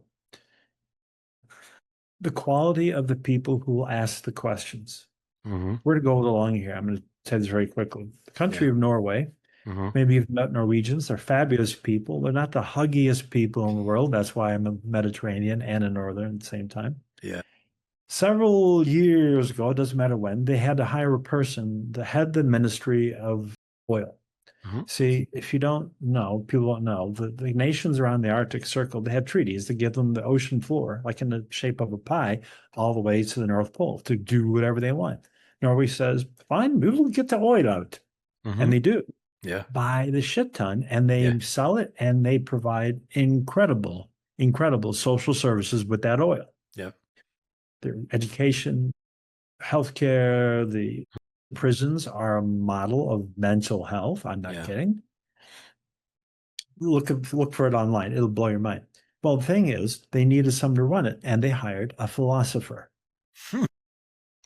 the quality of the people who will ask the questions. Mm-hmm. Where to go along here? I'm going to say this very quickly. The country Yeah. of Norway, Mm-hmm. maybe you've met Norwegians. They're fabulous people. They're not the huggiest people in the world. That's why I'm a Mediterranean and a Northern at the same time. Yeah. Several years ago, it doesn't matter when, they had to hire a person to head the Ministry of Oil. Mm-hmm. See, if you don't know, people don't know, the nations around the Arctic Circle, they have treaties that give them the ocean floor, like in the shape of a pie, all the way to the North Pole to do whatever they want. Norway says, fine, we will get the oil out. Mm-hmm. And they do Yeah. buy the shit ton and they Yeah. sell it and they provide incredible social services with that oil. Yeah. Their education, healthcare, the prisons are a model of mental health. I'm not Yeah. kidding. Look for it online. It'll blow your mind. Well, the thing is, they needed someone to run it, and they hired a philosopher. Hmm.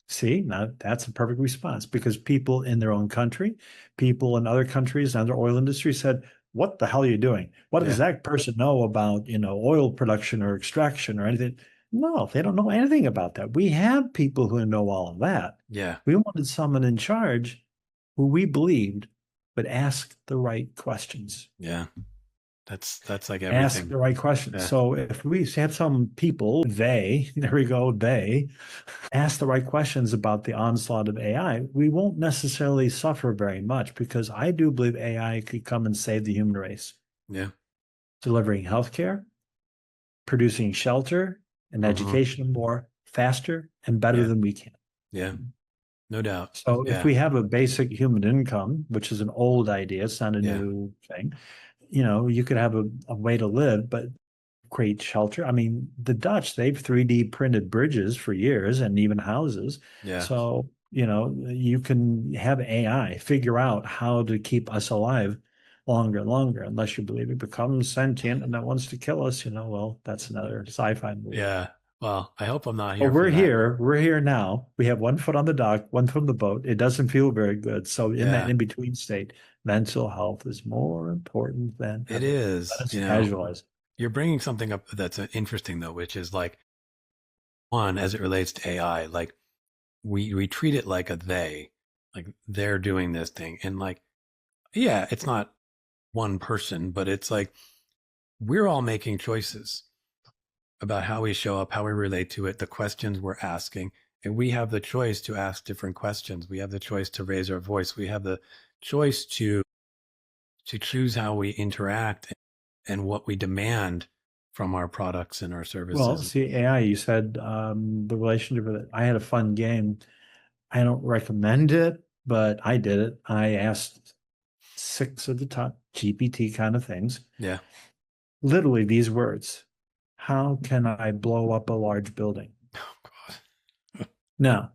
See, now that's a perfect response because people in their own country, people in other countries, and other oil industry said, "What the hell are you doing? What does Yeah. that person know about, oil production or extraction or anything?" No, they don't know anything about that. We have people who know all of that. Yeah. We wanted someone in charge who we believed would ask the right questions. Yeah. That's like Ask everything. the right questions. Yeah. So if we have some people, there we go, they ask the right questions about the onslaught of AI, we won't necessarily suffer very much because I do believe AI could come and save the human race, Yeah. delivering healthcare, producing shelter and Mm-hmm. education more faster and better Yeah. than we can. Yeah. No doubt. So if Yeah. we have a basic human income, which is an old idea, it's not a Yeah. new thing, you could have a way to live, but create shelter. I mean, the Dutch, they've 3D printed bridges for years and even houses. Yeah. So, you can have AI figure out how to keep us alive longer and longer, unless you believe it becomes sentient and that wants to kill us, well, that's another sci-fi movie. Yeah. Well, I hope I'm not But here for that. we're here now. We have one foot on the dock, one foot on the boat. It doesn't feel very good. So in that Yeah. in-between state, mental health is more important than It ever. Let is, us casualize. you're bringing something up that's interesting though, which is like one, as it relates to AI, like we treat it like a they, like they're doing this thing. And like, yeah, it's not one person, but it's like we're all making choices about how we show up, how we relate to it, the questions we're asking. And we have the choice to ask different questions. We have the choice to raise our voice. We have the choice to choose how we interact and what we demand from our products and our Well, services. see, AI, you said the relationship with it. I had a fun game. I don't recommend it, but I did it. I asked six of the top GPT kind of things. Yeah. Literally these words. How can I blow up a large building? Oh God. Now,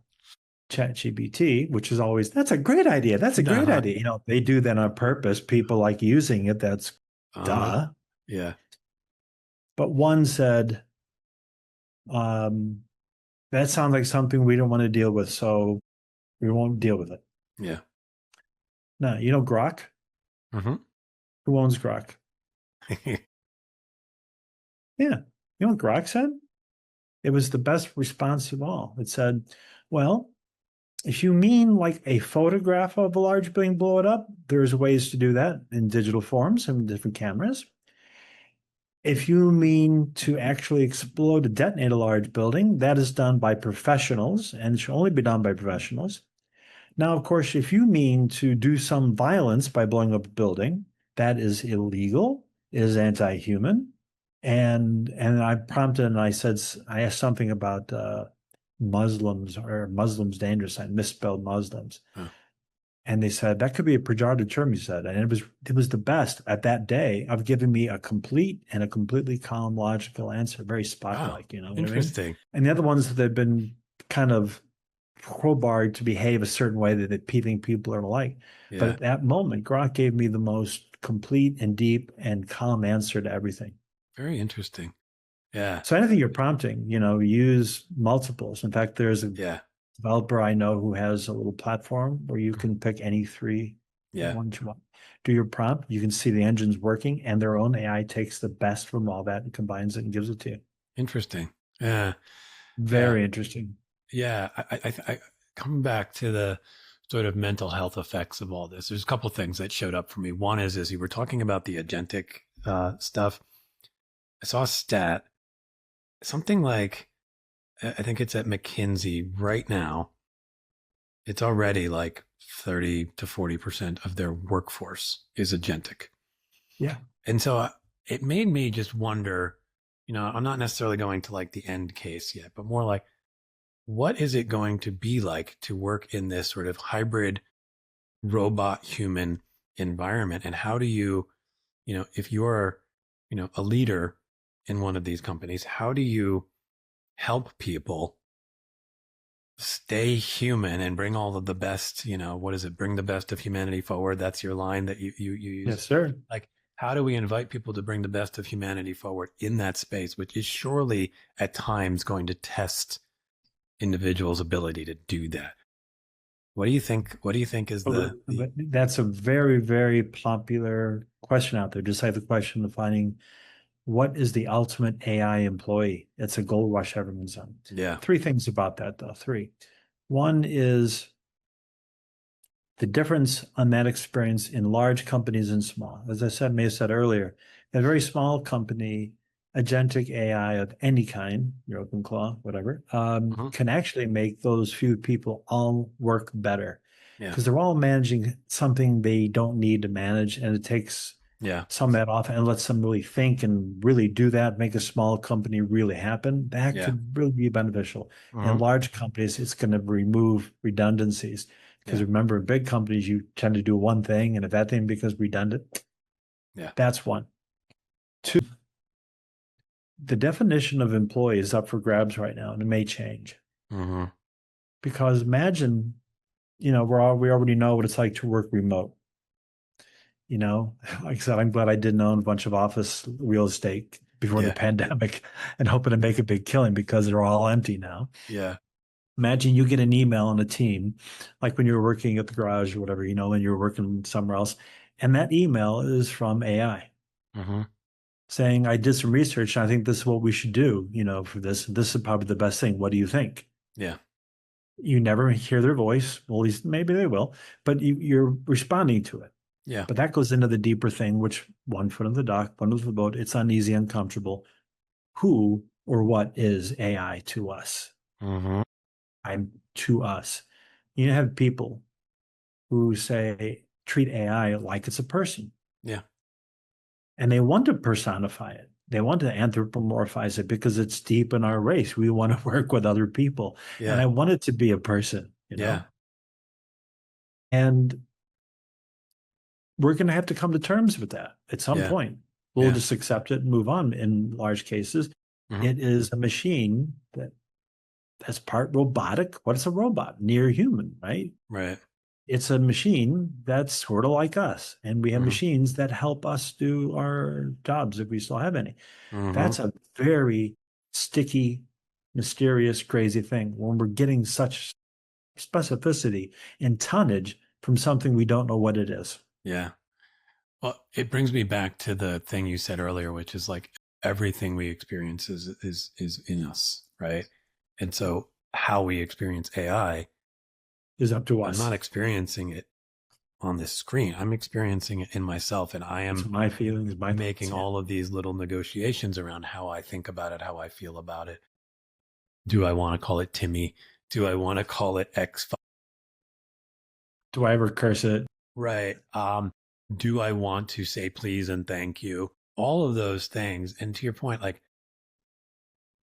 ChatGPT, which is always, that's a great idea. That's a great Uh-huh. idea. They do that on purpose. People like using it. That's Uh-huh. duh. Yeah. But one said, that sounds like something we don't want to deal with. So we won't deal with it. Yeah. Now, Grok? Mm-hmm. Who owns Grok? Yeah. You know what Grok said? It was the best response of all. It said, well, if you mean like a photograph of a large building, blow it up, there's ways to do that in digital forms and different cameras. If you mean to actually explode or detonate a large building, that is done by professionals and should only be done by professionals. Now, of course, if you mean to do some violence by blowing up a building, that is illegal, is anti-human. And I prompted and I asked something about Muslims or Muslims dangerous. I misspelled Muslims. Huh. And they said that could be a pejorative term, he said. And it was the best at that day of giving me a complete and a completely calm, logical answer, very Wow. Spock-like, you know what I mean? Interesting. And the other ones that have been kind of crowbarred to behave a certain way that they think people are like. But Yeah. at that moment, Grok gave me the most complete and deep and calm answer to everything. Very interesting. Yeah. So anything you're prompting, use multiples. In fact, there's a Yeah. developer I know who has a little platform where you can pick any three Yeah. ones you want. Do your prompt, you can see the engine's working, and their own AI takes the best from all that and combines it and gives it to you. Interesting. Yeah. Yeah. Very interesting. Yeah. I coming back to the sort of mental health effects of all this. There's a couple of things that showed up for me. One is you were talking about the agentic stuff. I saw a stat, something like I think it's at McKinsey right now. It's already like 30 to 40% of their workforce is agentic. Yeah. And so it made me just wonder, I'm not necessarily going to like the end case yet, but more like, what is it going to be like to work in this sort of hybrid robot human environment? And how do you, if you're, a leader in one of these companies, how do you help people stay human and bring all of the best, what is it? Bring the best of humanity forward. That's your line that you use. Yes, sir. Like, how do we invite people to bring the best of humanity forward in that space, which is surely at times going to test individuals' ability to do that? What do you think? What do you think is That's a very, very popular question out there. Just like the question of finding what is the ultimate AI employee? It's a gold rush everyone's on. Yeah. Three things about that, though. Three. One is the difference on that experience in large companies and small. As I may have said earlier, a very small company, agentic AI of any kind, your OpenClaw, whatever, can actually make those few people all work better because they're all managing something they don't need to manage, and it takes some of that off and lets them really think and really do that, make a small company really happen. That could really be beneficial. In large companies, it's going to remove redundancies because remember, in big companies, you tend to do one thing, and if that thing becomes redundant, that's one. Two, the definition of employee is up for grabs right now, and it may change. Because imagine, we already know what it's like to work remote. Like I said, I'm glad I didn't own a bunch of office real estate before the pandemic and hoping to make a big killing because they're all empty now. Imagine you get an email on a team, like when you were working at the garage or whatever, when you were working somewhere else, and that email is from AI. Saying, I did some research and I think this is what we should do, for this. This is probably the best thing. What do you think? You never hear their voice. Well, at least maybe they will, but you're responding to it. But that goes into the deeper thing, which one foot in the dock, one foot in the boat. It's uneasy, uncomfortable. Who or what is AI to us? I'm to us. You have people who treat AI like it's a person. And they want to personify it. They want to anthropomorphize it because it's deep in our race. We want to work with other people. And I want it to be a person, And we're going to have to come to terms with that at some point. We'll just accept it and move on in large cases. It is a machine that's part robotic. What is a robot? Near human, right? It's a machine that's sort of like us. And we have machines that help us do our jobs if we still have any. That's a very sticky, mysterious, crazy thing when we're getting such specificity and tonnage from something we don't know what it is. Well, it brings me back to the thing you said earlier, which is like everything we experience is in us, right? And so how we experience AI is up to us. I'm not experiencing it on this screen. I'm experiencing it in myself, and I am my feelings, making all of these little negotiations around how I think about it, how I feel about it. Do I want to call it Timmy? Do I want to call it X? Do I ever curse it? Right. Do I want to say please and thank you? All of those things. And to your point, like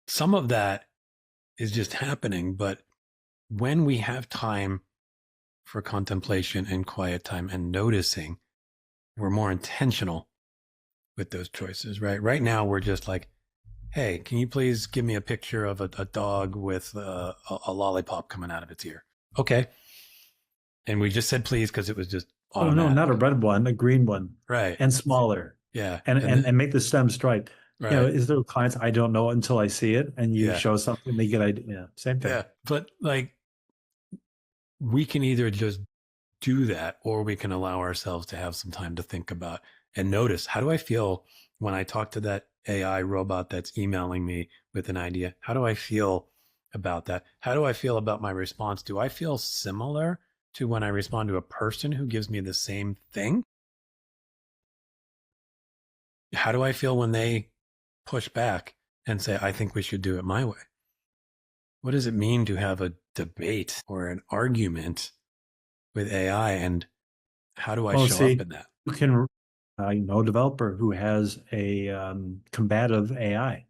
some of that is just happening, but when we have time for contemplation and quiet time and noticing, we're more intentional with those choices, right? Right now, we're just like, hey, can you please give me a picture of a dog with a lollipop coming out of its ear? Okay. And we just said please because it was just automatic. Oh, no, not a red one, a green one. Right. And smaller. And make the stem striped. Right. Is there clients I don't know until I see it and you show something, they get idea. Yeah, same thing. But like we can either just do that or we can allow ourselves to have some time to think about and notice, how do I feel when I talk to that AI robot that's emailing me with an idea? How do I feel about that? How do I feel about my response? Do I feel similar to when I respond to a person who gives me the same thing? How do I feel when they push back and say, I think we should do it my way? What does it mean to have a debate or an argument with AI? And how do I show up in that? You can, know a developer who has a combative AI.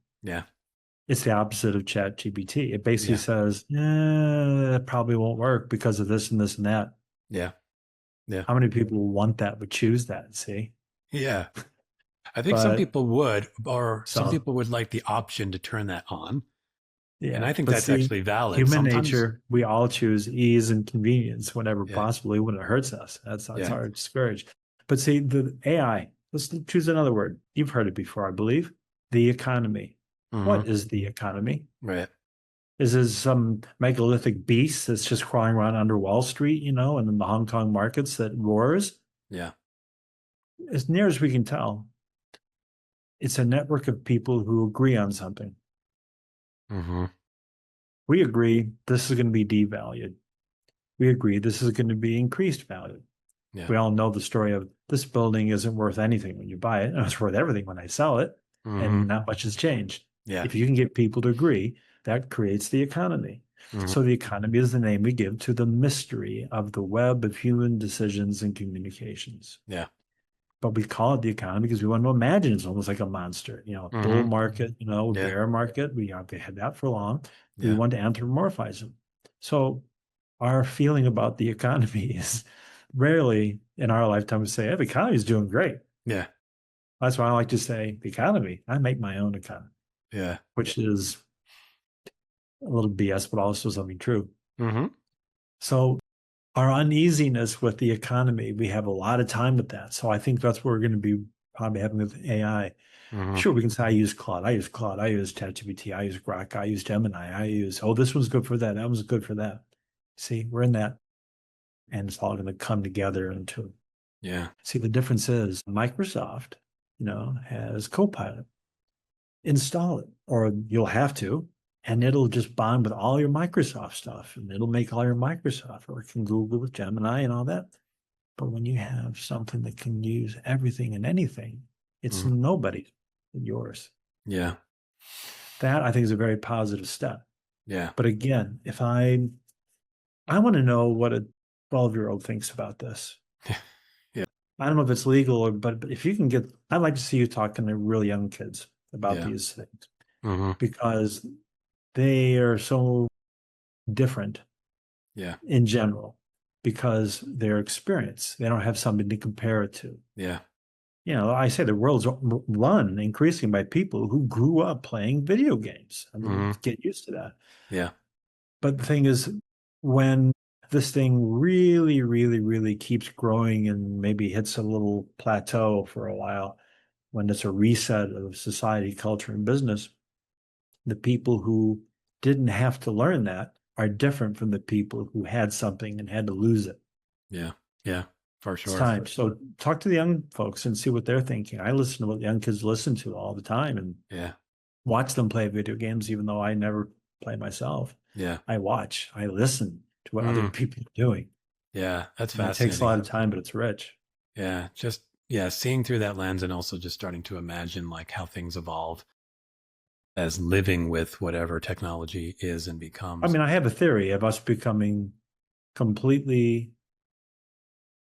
It's the opposite of ChatGPT. It basically says, it probably won't work because of this and this and that. How many people want that, would choose that, see? I think some people would, or some people would like the option to turn that on. And I think that's actually valid. Human nature, we all choose ease and convenience whenever possibly when it hurts us. That's hard to discourage. But see, the AI, let's choose another word. You've heard it before, I believe. The economy. What is the economy? Is it some megalithic beast that's just crawling around under Wall Street, and in the Hong Kong markets that roars? As near as we can tell, it's a network of people who agree on something. We agree this is going to be devalued. We agree this is going to be increased value. We all know the story of this building isn't worth anything when you buy it, and it's worth everything when I sell it, and not much has changed. Yeah. If you can get people to agree, that creates the economy. So the economy is the name we give to the mystery of the web of human decisions and communications. Yeah. But we call it the economy because we want to imagine it's almost like a monster, bull market, bear market. We had that for long. We want to anthropomorphize them. So our feeling about the economy is rarely in our lifetime to say, hey, the economy is doing great. Yeah. That's why I like to say the economy. I make my own economy. Yeah. Which is a little BS, but also something true. So our uneasiness with the economy, we have a lot of time with that. So I think that's what we're going to be probably having with AI. Sure, we can say I use Claude, I use ChatGPT, I use Grok, I use Gemini, this one's good for that one's good for that. See, we're in that, and it's all going to come together into. Yeah. See, the difference is Microsoft, has Copilot. Install it, or you'll have to, and it'll just bond with all your Microsoft stuff, and it'll make all your Microsoft, or it can Google with Gemini and all that. But when you have something that can use everything and anything, it's nobody but yours. Yeah. That I think is a very positive step. Yeah. But again, if I want to know what a 12-year-old thinks about this. Yeah. I don't know if it's legal, but if you can I'd like to see you talking to really young kids about these things, because they are so different in general, because their experience, they don't have something to compare it to. Yeah. I say the world's run increasingly by people who grew up playing video games. I mean, get used to that. Yeah. But the thing is, when this thing really, really, really keeps growing and maybe hits a little plateau for a while, when it's a reset of society, culture, and business, the people who didn't have to learn that are different from the people who had something and had to lose it. Yeah. Yeah. For sure. It's time. So talk to the young folks and see what they're thinking. I listen to what young kids listen to all the time, and watch them play video games, even though I never play myself. Yeah. I listen to what other people are doing. Yeah. That's And fascinating. it takes a lot of time, but it's rich. Yeah. Seeing through that lens, and also just starting to imagine like how things evolve as living with whatever technology is and becomes. I mean, I have a theory of us becoming completely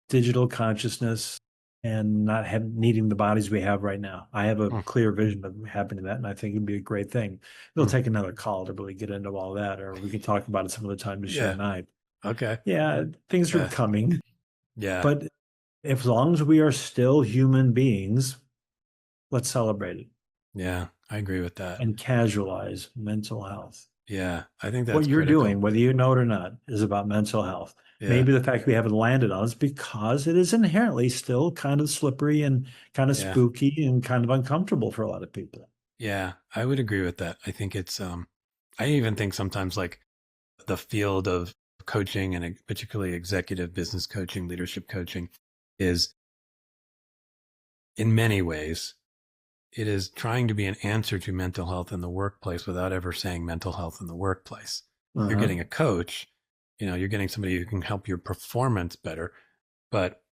digital consciousness and not needing the bodies we have right now. I have a clear vision of happening to that, and I think it'd be a great thing. It'll take another call to really get into all that, or we can talk about it some other time, Michelle and I. Okay. Yeah, things are coming. Yeah. But as long as we are still human beings, let's celebrate it. Yeah, I agree with that. And casualize mental health. Yeah, I think that's what you're critical. doing, whether you know it or not, is about mental health. Yeah. Maybe the fact we haven't landed on it is because it is inherently still kind of slippery and kind of spooky and kind of uncomfortable for a lot of people. Yeah, I would agree with that. I think it's, I even think sometimes like the field of coaching, and particularly executive business coaching, leadership coaching, is in many ways, it is trying to be an answer to mental health in the workplace without ever saying mental health in the workplace. You're getting a coach, you're getting somebody who can help your performance better. But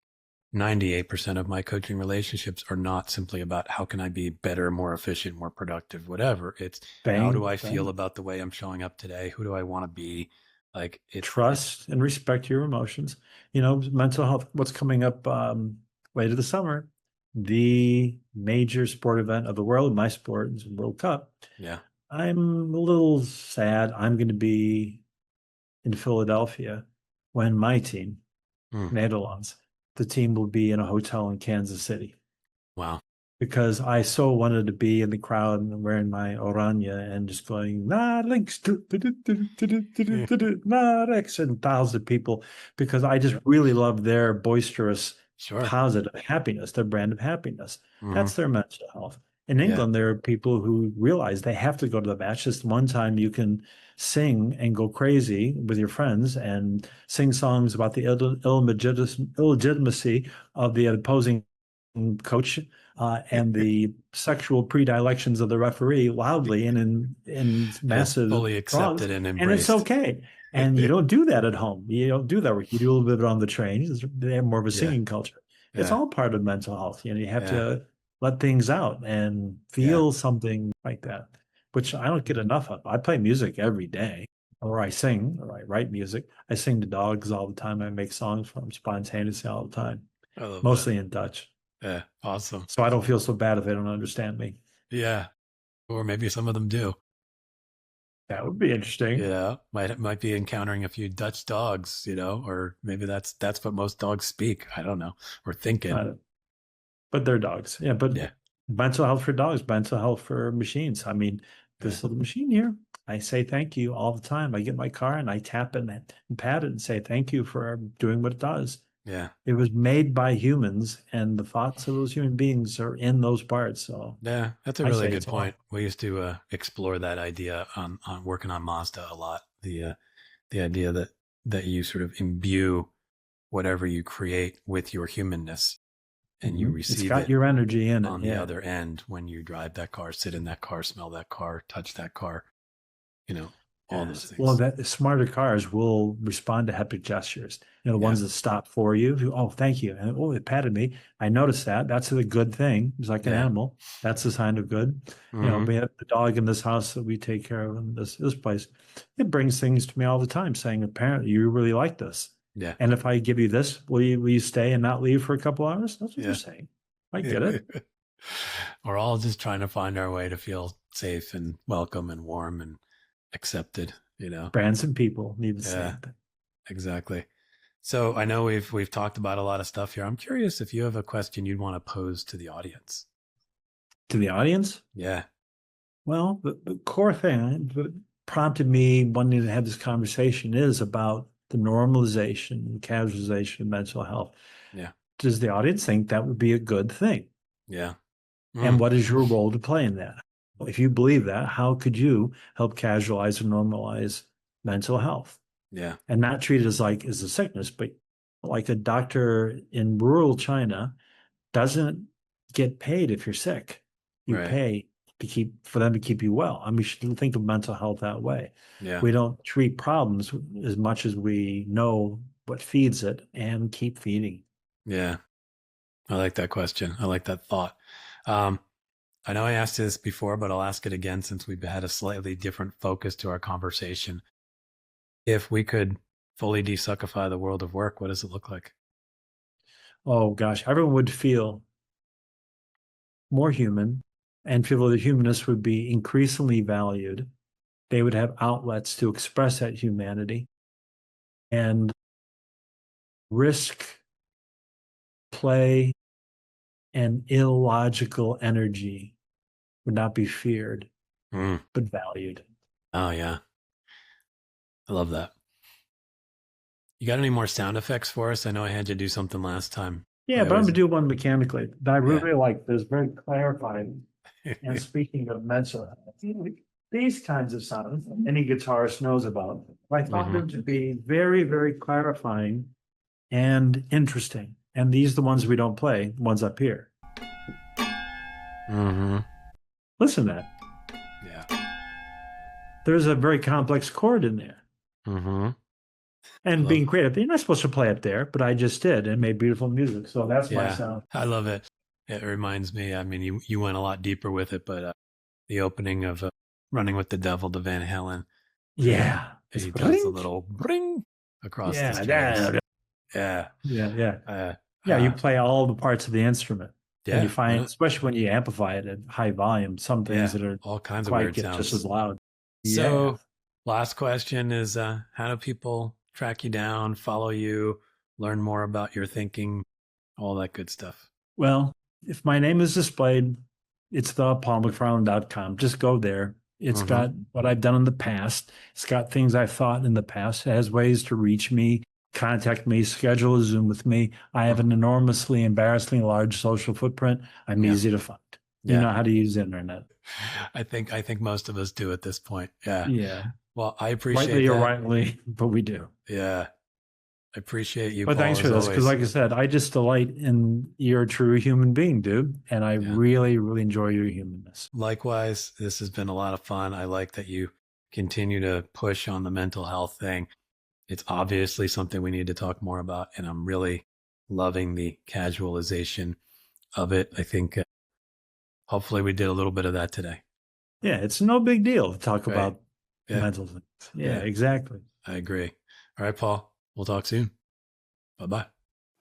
98% of my coaching relationships are not simply about how can I be better, more efficient, more productive, whatever. It's how do I feel about the way I'm showing up today? Who do I want to be? Like trust and respect your emotions. Mental health, what's coming up later this summer, the major sport event of the world, my sport, is World Cup. Yeah. I'm a little sad. I'm going to be in Philadelphia when my team, Netherlands, the team will be in a hotel in Kansas City. Wow. Because I so wanted to be in the crowd and wearing my oranje and just going, links, and thousands of people, because I just really love their boisterous, positive happiness, their brand of happiness. That's their mental health. In England, there are people who realize they have to go to the match. Just one time you can sing and go crazy with your friends and sing songs about the illegitimacy of the opposing coach and the sexual predilections of the referee loudly and in massive fully accepted and embraced. it's okay. And you don't do that at home. You don't do that. You do a little bit on the train. They have more of a Yeah. singing culture. It's Yeah. all part of mental health. You have Yeah. to let things out and Yeah. feel something like that, which I don't get enough of. I play music every day, or I sing, or I write music. I sing to dogs all the time. I make songs for them spontaneously all the time, I love that. mostly in Dutch. Yeah. Awesome. So I don't feel so bad if they don't understand me. Yeah. Or maybe some of them do. That would be interesting. Yeah. Might be encountering a few Dutch dogs, or maybe that's what most dogs speak. I don't know. Or thinking. But they're dogs. Yeah, but Yeah. mental health for dogs, mental health for machines. I mean, this Yeah. little machine here, I say thank you all the time. I get in my car and I tap it and pat it and say thank you for doing what it does. Yeah. It was made by humans, and the thoughts of those human beings are in those parts. So Yeah, that's a I really say good it's point. We used to explore that idea on working on Mazda a lot. The idea that you sort of imbue whatever you create with your humanness, and you It's receive got it your energy in it. on the other end when you drive that car, sit in that car, smell that car, touch that car, all those things. Well, that smarter cars will respond to haptic gestures. The ones that stop for you. Oh, thank you. And it patted me. I noticed that. That's a good thing. It's like an animal. That's a sign of good. Mm-hmm. We have the dog in this house that we take care of in this place. It brings things to me all the time saying, apparently you really like this. Yeah. And if I give you this, will you stay and not leave for a couple hours? That's what you're saying. I get it. We're all just trying to find our way to feel safe and welcome and warm and accepted, Brands and people need the same thing. Exactly. So I know we've talked about a lot of stuff here. I'm curious if you have a question you'd want to pose to the audience. To the audience? Yeah. Well, the core thing that prompted me wanting to have this conversation is about the normalization and casualization of mental health. Yeah. Does the audience think that would be a good thing? Yeah. And what is your role to play in that? If you believe that, how could you help casualize and normalize mental health? Yeah. And not treat it as a sickness, but like a doctor in rural China doesn't get paid if you're sick. You pay for them to keep you well. I mean, we should think of mental health that way. Yeah. We don't treat problems as much as we know what feeds it and keep feeding. Yeah. I like that question. I like that thought. I know I asked this before, but I'll ask it again since we've had a slightly different focus to our conversation. If we could fully desuckify the world of work, what does it look like? Oh gosh, everyone would feel more human and feel that humanness would be increasingly valued. They would have outlets to express that humanity, and risk, play, and illogical energy would not be feared, but valued. Oh, yeah. I love that. You got any more sound effects for us? I know I had you do something last time. Yeah, but I'm going to do one mechanically that I really like. That's very clarifying. And speaking of mental health, these kinds of sounds, any guitarist knows about. I found them to be very, very clarifying and interesting. And these are the ones we don't play, the ones up here. Listen to that. Yeah. There's a very complex chord in there. And being creative, you're not supposed to play up there, but I just did and made beautiful music. So that's my sound. I love it. It reminds me, I mean, you went a lot deeper with it, but the opening of Running with the Devil to Van Halen. Yeah. He does a little bring across the strings. Yeah, you play all the parts of the instrument. Yeah. And you find, especially when you amplify it at high volume, some things that are all kinds of weird sounds just as loud. So last question is, how do people track you down, follow you, learn more about your thinking, all that good stuff? Well, if my name is displayed, it's the paulmacfarlane.com. Just go there. It's got what I've done in the past. It's got things I've thought in the past. It has ways to reach me, contact me, schedule a Zoom with me. I have an enormously, embarrassingly large social footprint. I'm easy to find. You know how to use the internet. I think most of us do at this point. Yeah. Yeah. Well, I appreciate rightly that. or rightly, but we do. Yeah. I appreciate you. But Paul, thanks for this, because like I said, I just delight in you're a true human being, dude. And I really, really enjoy your humanness. Likewise, this has been a lot of fun. I like that you continue to push on the mental health thing. It's obviously something we need to talk more about, and I'm really loving the casualization of it. I think hopefully we did a little bit of that today. Yeah, it's no big deal to talk about mental things. Yeah, exactly. I agree. All right, Paul, we'll talk soon. Bye-bye.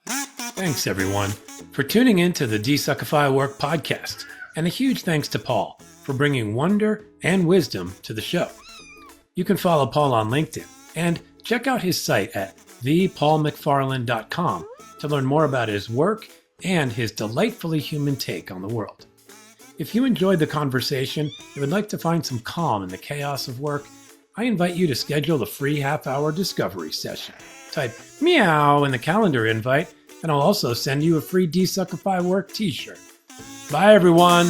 Thanks, everyone, for tuning in to the DesuckifyWork Podcast, and a huge thanks to Paul for bringing wonder and wisdom to the show. You can follow Paul on LinkedIn and check out his site at thepaulmacfarlane.com to learn more about his work and his delightfully human take on the world. If you enjoyed the conversation and would like to find some calm in the chaos of work, I invite you to schedule a free half-hour discovery session. Type meow in the calendar invite, and I'll also send you a free DesuckifyWork t-shirt. Bye, everyone.